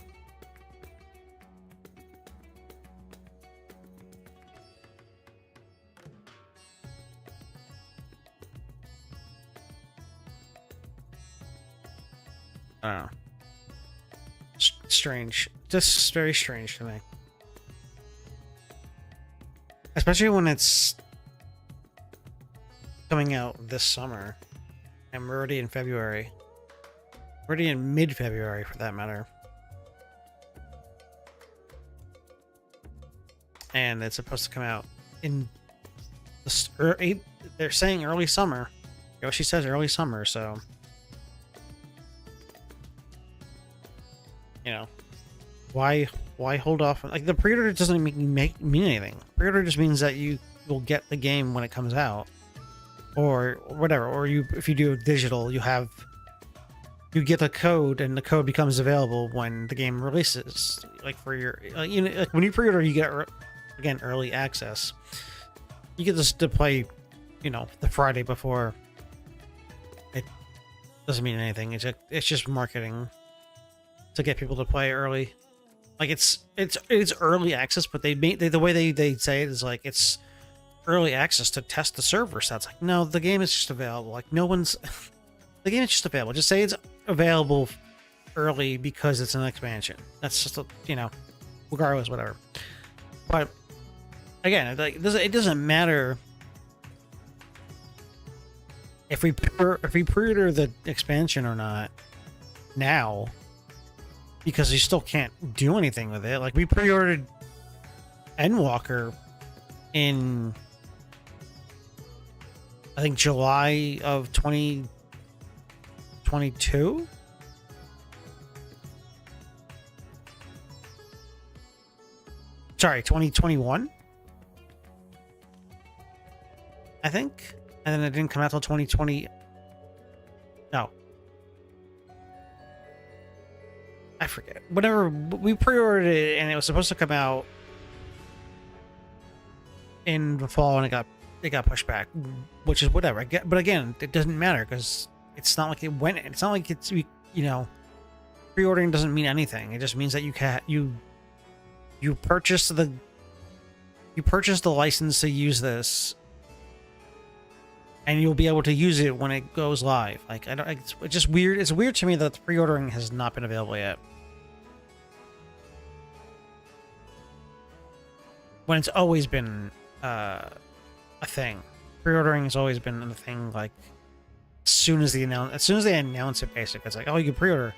I don't know. Strange. Just very strange to me. Especially when it's coming out this summer. And we're already in February. We're already in mid-February, for that matter. And it's supposed to come out in the they're saying early summer. Yoshi says early summer, so why hold off? The pre-order doesn't mean anything. Pre-order just means that you will get the game when it comes out, or whatever. Or if you do digital, you get the code, and the code becomes available when the game releases. For your when you pre-order, you get again early access. You get this to play, the Friday before. It doesn't mean anything. It's just marketing to get people to play early. It's early access, but the way they say it is it's early access to test the server. So it's no, the game is just available. The game is just available. Just say it's available early because it's an expansion. That's just regardless, whatever. But again, it doesn't matter if we pre-order the expansion or not now, because you still can't do anything with it. We pre-ordered Endwalker in, I think, July of 2022. Sorry, 2021. I think, and then it didn't come out till 2020. No, I forget. Whatever, we pre-ordered it, and it was supposed to come out in the fall, and it got pushed back, which is whatever. I get, but again, it doesn't matter because it's not like it went. It's not like it's, you know, pre-ordering doesn't mean anything. It just means that you purchase the license to use this, and you'll be able to use it when it goes live. Like, I don't. It's just weird. It's weird to me that the pre-ordering has not been available yet, when it's always been a thing. Pre-ordering has always been a thing. Like, as soon as they announce it, basically, it's like, oh, you can pre-order.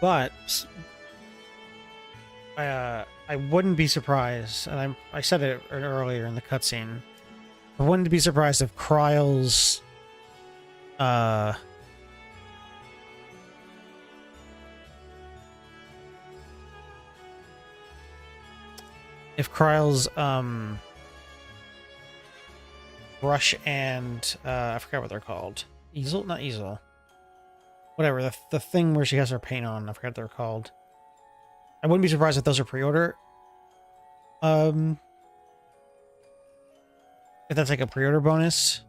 But I wouldn't be surprised, and I said it earlier in the cutscene. I wouldn't be surprised if Kryle's brush and I forgot what they're called. Easel? Not easel. Whatever, the thing where she has her paint on, I forgot what they're called. I wouldn't be surprised if those are pre-order. If that's like a pre-order bonus.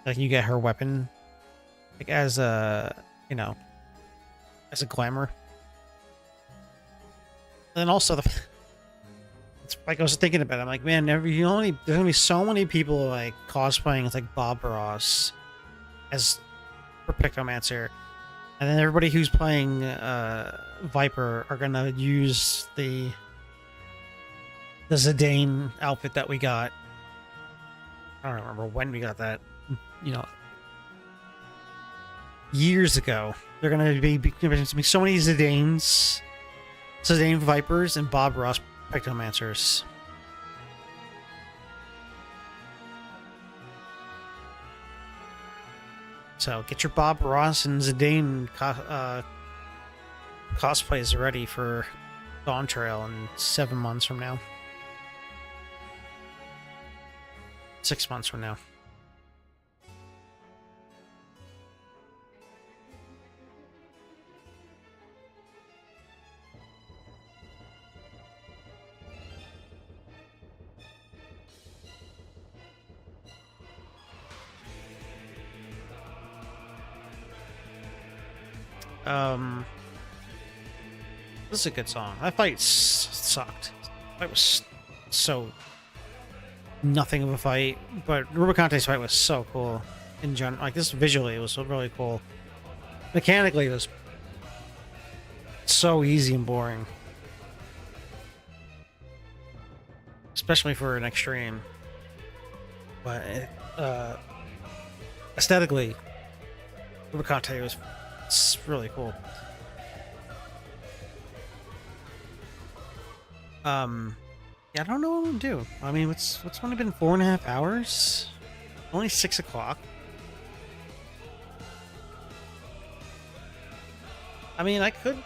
Like, you get her weapon, like, as a, you know, as a glamour. And then also it's like, I was thinking about it, I'm like, man, there's gonna be so many people like cosplaying as like Bob Ross as for Pictomancer, and then everybody who's playing Viper are gonna use the Zidane outfit that we got. I don't remember when we got that, you know, years ago. They're gonna be so many Zidane Vipers and Bob Ross Pictomancers. So get your Bob Ross and Zidane cosplays ready for Dawn Trail in 7 months from now. 6 months from now. This is a good song. That fight sucked. That was so nothing of a fight, but Rubicante's fight was so cool in general. Like, this visually, it was really cool. Mechanically, it was so easy and boring, especially for an extreme. But aesthetically, Rubicante was really cool. Yeah, I don't know what I'm gonna do. I mean, it's only been 4.5 hours. Only 6 o'clock. I mean, I could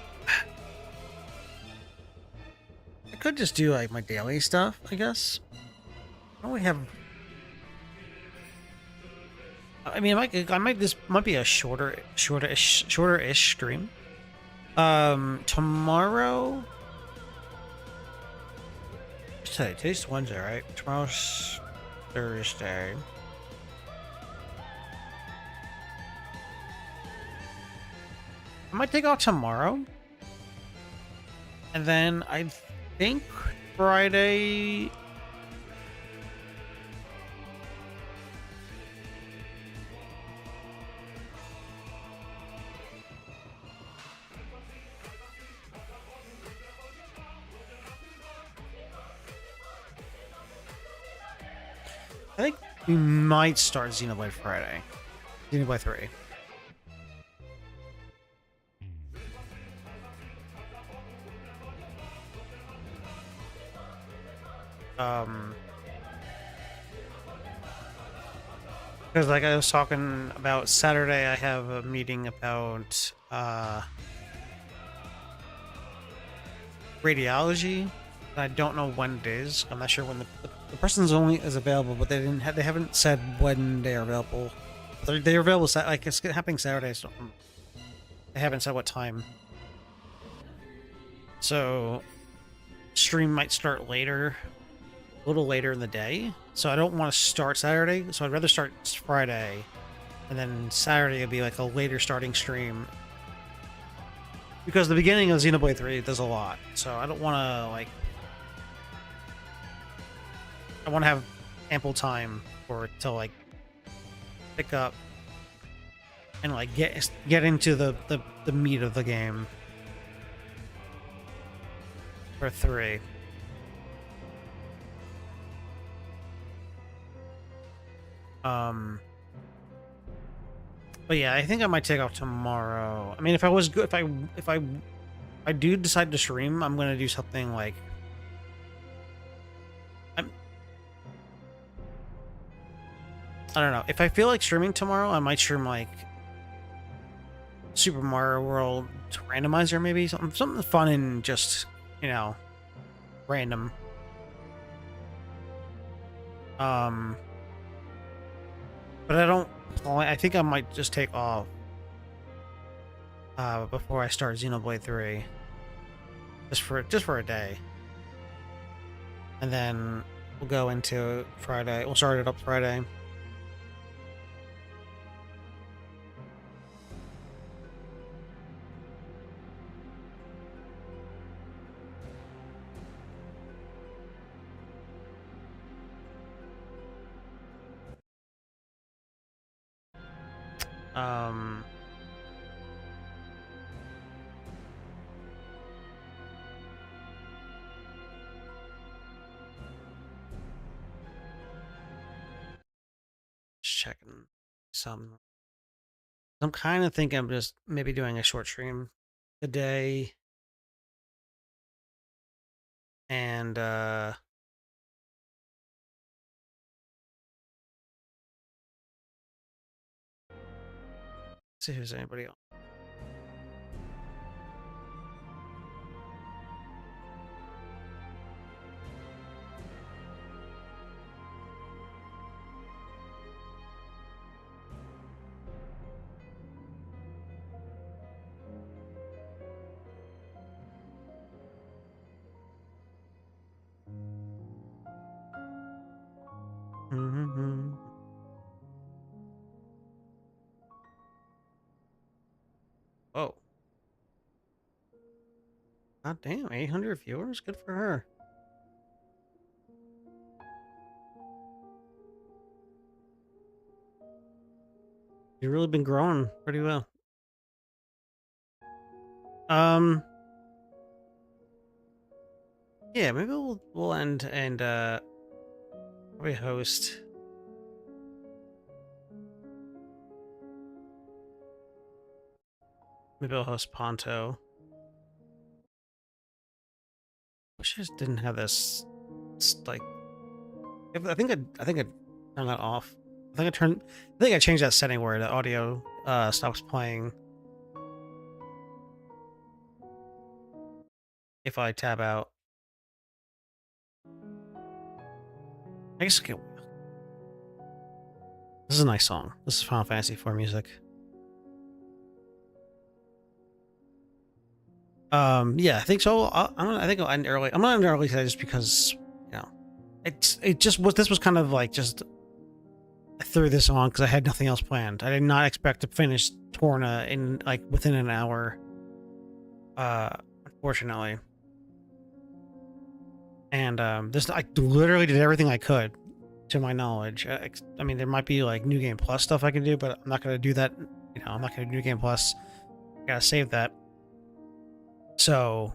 just do like my daily stuff, I guess. I only have. I mean, this might be a shorter-ish stream. Tomorrow. Today's Wednesday, right? Tomorrow's Thursday. I might take off tomorrow. And then I think Friday. I think we might start Xenoblade Friday. Xenoblade 3. Because like I was talking about Saturday, I have a meeting about radiology. I don't know when it is. I'm not sure when the person's only is available, but they haven't said when they are available. They're available like it's happening Saturday, so they haven't said what time. So stream might start later, a little later in the day. So I don't want to start Saturday, so I'd rather start Friday, and then Saturday would be like a later starting stream. Because the beginning of Xenoblade 3 does a lot, so I don't want to like. I want to have ample time for it to like pick up and like get into the meat of the game for 3. But yeah, I think I might take off tomorrow. I mean, if I was good, if I do decide to stream, I'm gonna do something like. I don't know. If I feel like streaming tomorrow, I might stream like Super Mario World randomizer, maybe something fun and just, you know, random. But I don't. I think I might just take off before I start Xenoblade 3, just for a day, and then we'll go into Friday. We'll start it up Friday. Just checking some. I'm kind of thinking I'm just maybe doing a short stream a day, and see if there's anybody else. Mm-hmm. Oh. God damn, 800 viewers? Good for her. You've really been growing pretty well. Yeah, maybe we'll end and probably host. Maybe I'll host Ponto. Wish I just didn't have this. Like, I think I turned that off. I think I changed that setting where the audio stops playing if I tab out. I guess this is a nice song. This is Final Fantasy IV music. Yeah, I think so. I think I'll end early. I'm not ending early today just because, you know, this was kind of like just I threw this on because I had nothing else planned. I did not expect to finish Torna in like within an hour. Unfortunately. And this I literally did everything I could, to my knowledge. I mean, there might be like New Game Plus stuff I can do, but I'm not gonna do that. You know, I'm not gonna do New Game Plus. I gotta save that. So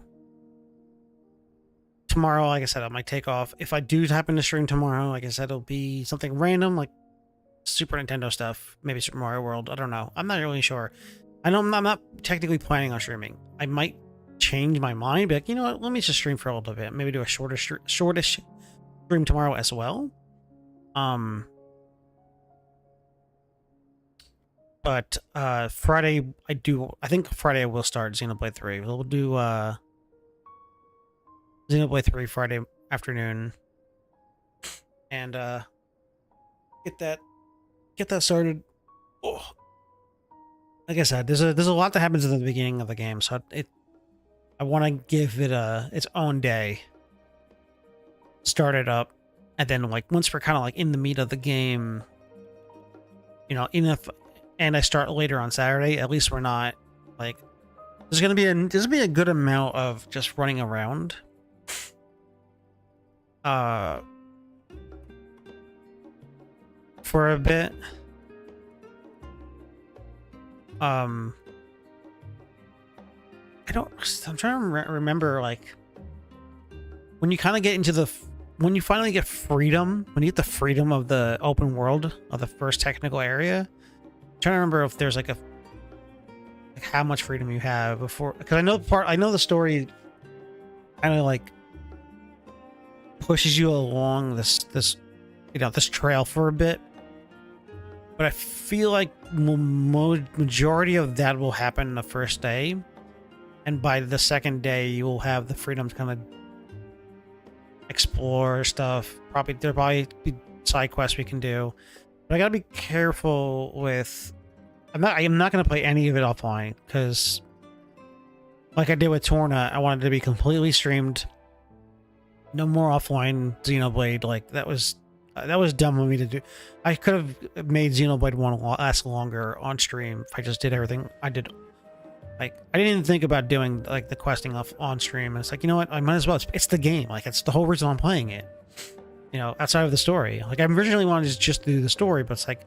tomorrow, like I said, I might take off. If I do happen to stream tomorrow, like I said, it'll be something random, like Super Nintendo stuff, maybe Super Mario World. I don't know. I'm not really sure. I know I'm not technically planning on streaming. I might change my mind, be like, you know what, let me just stream for a little bit, maybe do a shortish stream tomorrow as well. But Friday I think Friday I will start Xenoblade 3. We'll do Xenoblade 3 Friday afternoon, and get that started. Oh. Like I said, there's a lot that happens in the beginning of the game, so I want to give it its own day. Start it up, and then like once we're kind of like in the meat of the game, you know, and I start later on Saturday, at least we're not like there's gonna be a good amount of just running around. For a bit. I'm trying to remember, like, when you kind of get into when you finally get freedom, when you get the freedom of the open world of the first technical area, I'm trying to remember if there's like how much freedom you have before, because I know the story kind of like pushes you along this trail for a bit. But I feel like majority of that will happen the first day, and by the second day you will have the freedom to kind of explore stuff. There'll probably be side quests we can do, but I gotta be careful with. I'm not gonna play any of it offline, because, like I did with Torna, I wanted to be completely streamed. No more offline Xenoblade. Like that was dumb of me to do. I could have made Xenoblade 1 last longer on stream if I just did everything I did. Like, I didn't even think about doing like the questing off on stream. And it's like, you know what? I might as well. It's the game. Like, it's the whole reason I'm playing it. You know, outside of the story. Like, I originally wanted to just do the story, but it's like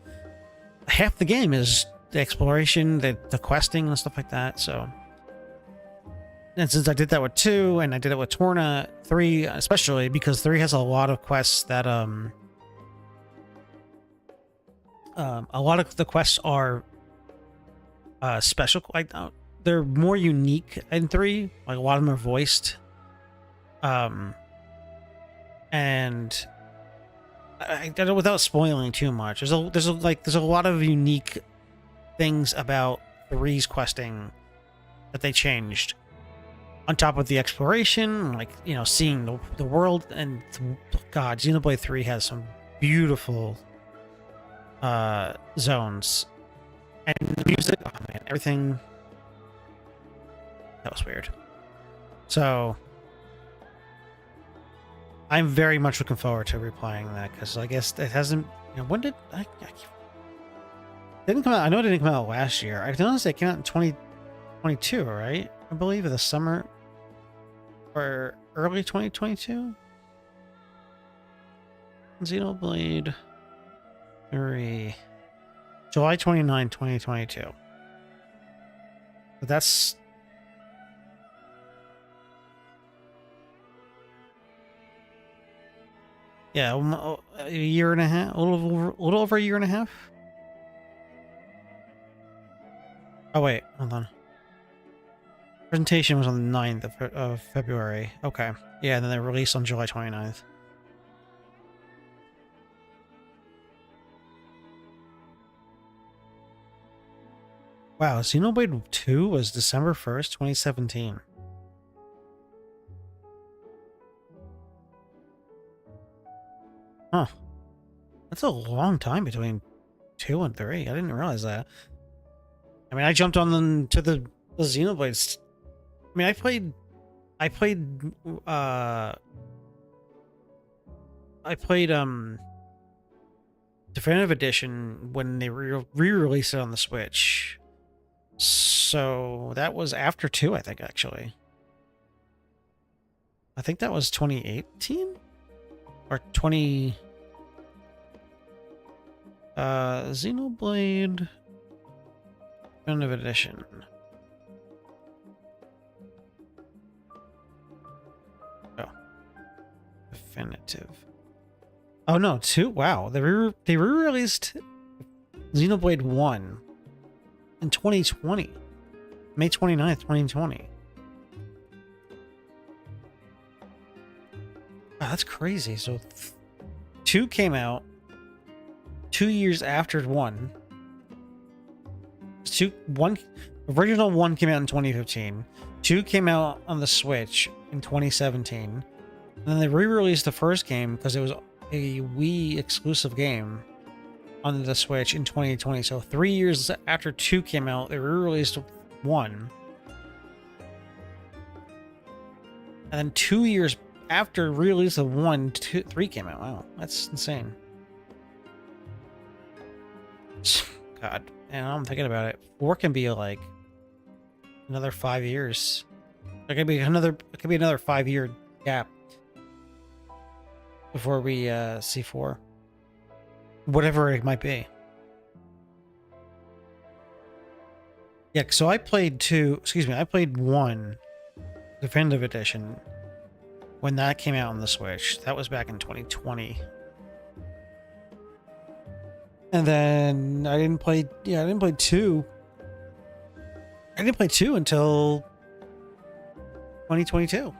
half the game is the exploration, the questing and stuff like that. So, and since I did that with 2 and I did it with Torna, 3 especially, because 3 has a lot of quests that a lot of the quests are special. Like they're more unique in 3. Like a lot of them are voiced. And without spoiling too much, there's a lot of unique things about 3's questing that they changed. On top of the exploration, like, you know, seeing the world, and God, Xenoblade 3 has some beautiful zones, and the music, oh man, everything, that was weird. So I'm very much looking forward to replaying that, because I guess it hasn't, you know, when did I didn't come out. I know it didn't come out last year. I noticed it came out in 2022, right? I believe in the summer or early 2022. Xenoblade 3, July 29, 2022. But that's a year and a half, a little over a year and a half. Oh wait, hold on. Presentation was on the 9th of February. Okay. Yeah, and then they released on July 29th. Wow, Xenoblade 2 was December 1st, 2017. Huh. That's a long time between 2 and 3. I didn't realize that. I mean, I jumped on them to the Xenoblades. I mean, I played Definitive Edition when they re-released it on the Switch. So that was after 2, I think, actually. I think that was 2018 or 20 Xenoblade Definitive Edition. Oh. Definitive. Oh no, 2. Wow. They re-released Xenoblade 1 in 2020. May 29th, 2020. Wow, that's crazy. So 2 came out 2 years after 1. Original 1 came out in 2015. 2 came out on the Switch in 2017. And then they re-released the first game because it was a Wii exclusive game on the Switch in 2020. So 3 years after 2 came out, they re-released 1. And then 2 years after release of 1, 2, 3 came out. Wow, that's insane. God, and I'm thinking about it. 4 can be like another 5 years. It could be another 5-year gap before we see 4. Whatever it might be. Yeah, so I played 1 Definitive Edition when that came out on the Switch. That was back in 2020. And then I didn't play 2. I didn't play 2 until 2022.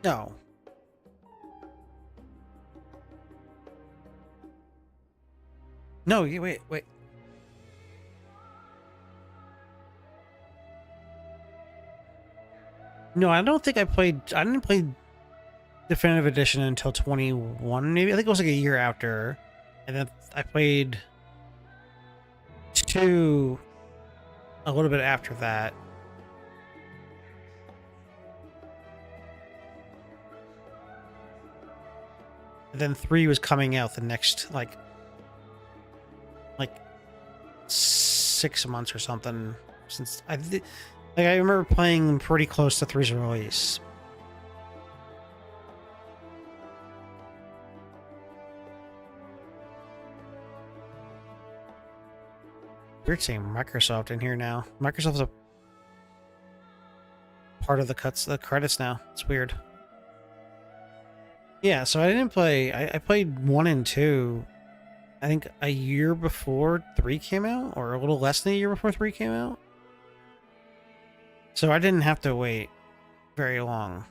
No. No, wait. No, I don't think I didn't play Definitive Edition until 21, maybe. I think it was like a year after. And then I played 2 a little bit after that. And then 3 was coming out the next, like 6 months or something. Since I remember playing pretty close to 3's release. Weird seeing Microsoft in here now. Microsoft's a part of the credits now. It's weird. Yeah, so I didn't play. I played 1 and 2. I think a year before 3 came out, or a little less than a year before 3 came out. So I didn't have to wait very long.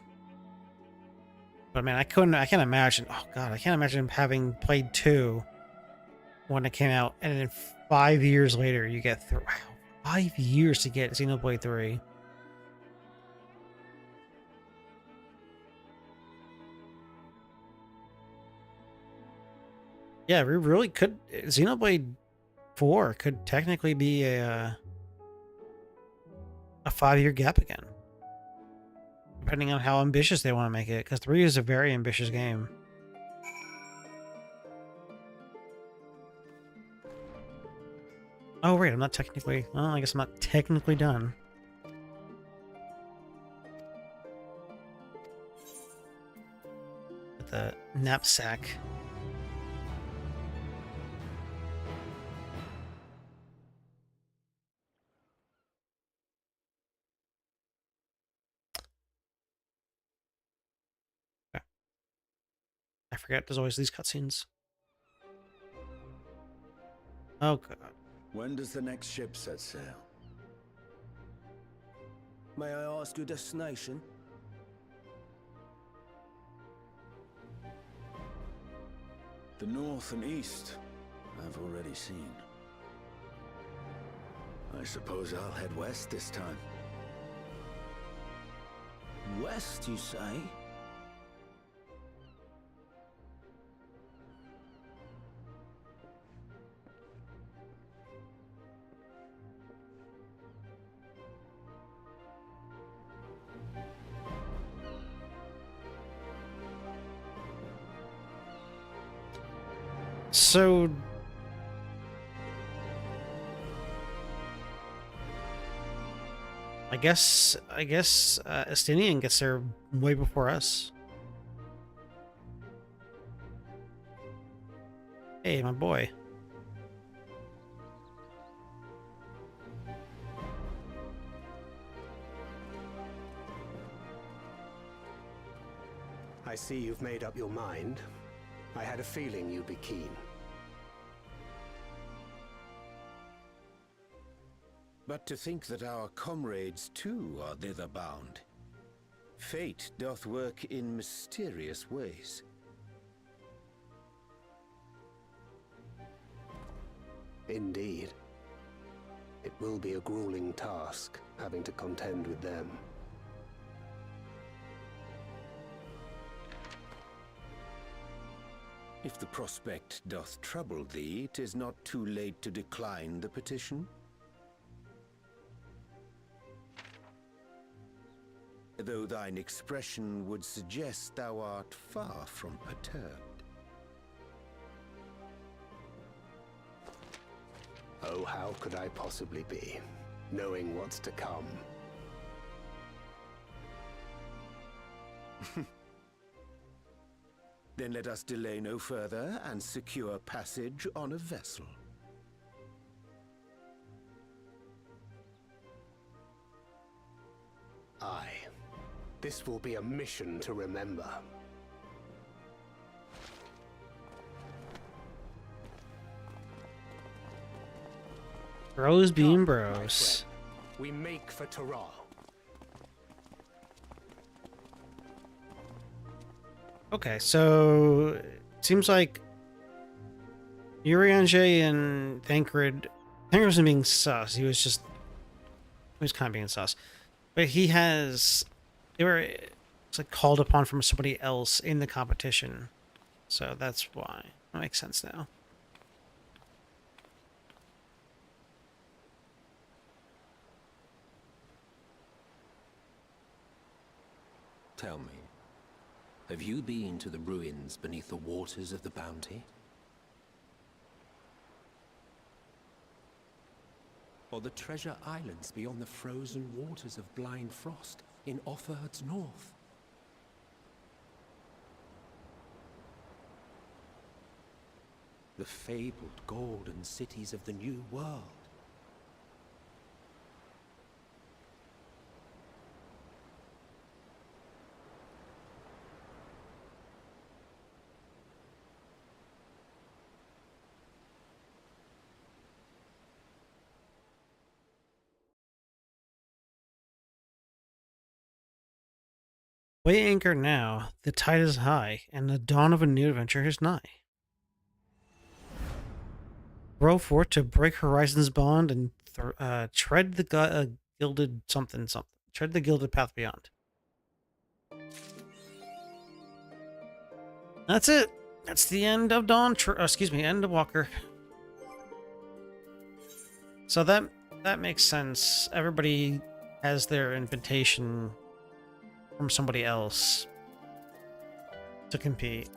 But man, I can't imagine. Oh god, I can't imagine having played 2 when it came out, and then 5 years later you get through. Wow, 5 years to get Xenoblade 3. Yeah, we really could. Xenoblade 4 could technically be a 5-year gap again, depending on how ambitious they want to make it. Because 3 is a very ambitious game. Oh wait, I'm not technically. Well, I guess I'm not technically done. With the knapsack. I forget, there's always these cutscenes. Oh god. When does the next ship set sail? May I ask your destination? The north and east, I've already seen. I suppose I'll head west this time. West, you say? So I guess Estinian gets there way before us. Hey, my boy. I see you've made up your mind. I had a feeling you'd be keen. But to think that our comrades too are thither bound. Fate doth work in mysterious ways. Indeed. It will be a grueling task, having to contend with them. If the prospect doth trouble thee, 'tis not too late to decline the petition. Though thine expression would suggest thou art far from perturbed. Oh, how could I possibly be, knowing what's to come? Then let us delay no further and secure passage on a vessel. Aye. This will be a mission to remember. Bros being Come, bros. my friend. We make for Torna. Okay, so it seems like Urianger and Thancred wasn't being sus. He was kind of being sus. But they were it's like called upon from somebody else in the competition. So that's why. That makes sense now. Tell me, have you been to the ruins beneath the waters of the Bounty? Or the treasure islands beyond the frozen waters of Blind Frost in Offerd's north? The fabled golden cities of the New World? Weigh anchor now, the tide is high, and the dawn of a new adventure is nigh. Row forth to break horizons bond and tread the gilded something. Tread the gilded path beyond. That's it. That's the end of end of Walker. So that makes sense. Everybody has their invitation from somebody else to compete.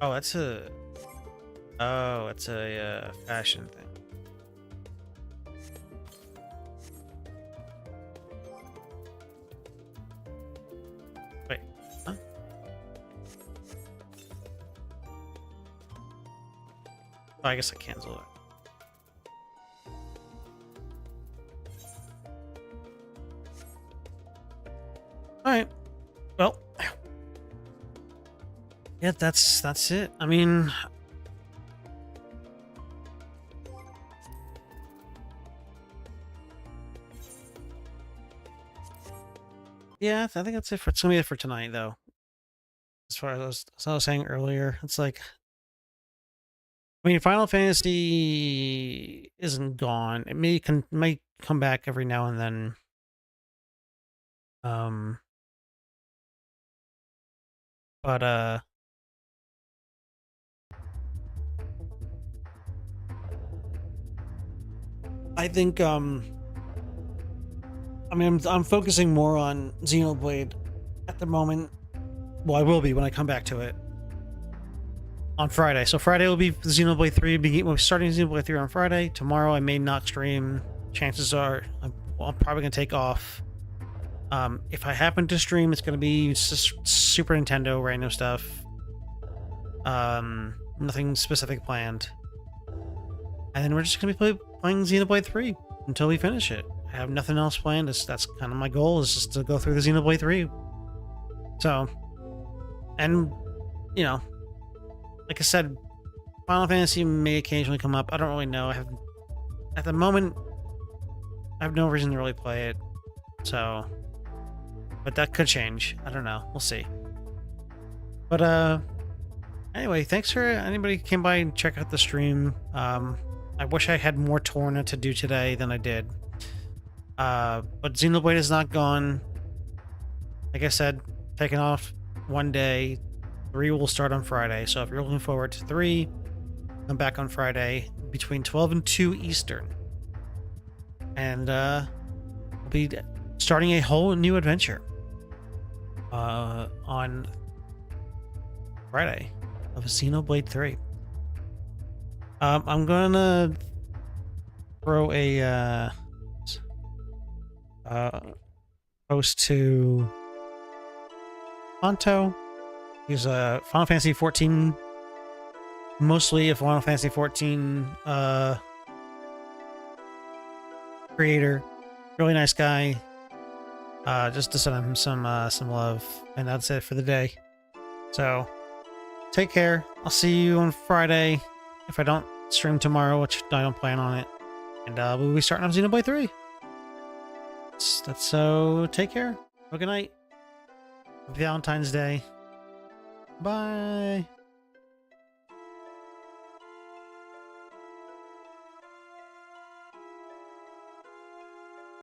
Oh, it's a fashion thing. Wait, huh? Oh, I guess I cancel it. Alright. Well. Yeah, that's it. I mean, yeah, I think that's it for it's gonna be it for tonight, though. As far as I was saying earlier, it's like, I mean, Final Fantasy isn't gone. It might come back every now and then. But I think I mean, I'm focusing more on Xenoblade at the moment. Well, I will be when I come back to it on Friday. So Friday will be Xenoblade 3. We're starting Xenoblade 3 on Friday. Tomorrow I may not stream. Chances are I'm probably gonna take off. If I happen to stream, it's gonna be Super Nintendo random stuff. Nothing specific planned. And then we're just gonna be playing Xenoblade 3 until we finish it. I have nothing else planned. That's kind of my goal, is just to go through the Xenoblade 3. So, and, you know, like I said, Final Fantasy may occasionally come up. I don't really know. At the moment, I have no reason to really play it. So, but that could change. I don't know. We'll see. But, Anyway, thanks for anybody who came by and check out the stream. I wish I had more Torna to do today than I did. But Xenoblade is not gone. Like I said, taking off one day. 3 will start on Friday. So if you're looking forward to 3, come back on Friday between 12 and 2 Eastern. And we'll be starting a whole new adventure on Friday of Xenoblade 3. I'm gonna throw a post to Ponto. He's a Final Fantasy XIV, mostly a Final Fantasy XIV creator. Really nice guy. Just to send him some love, and that's it for the day. So take care. I'll see you on Friday if I don't stream tomorrow, which I don't plan on it. And we'll be starting up Xenoblade 3. That's so take care. Have a good night. Happy Valentine's Day. Bye.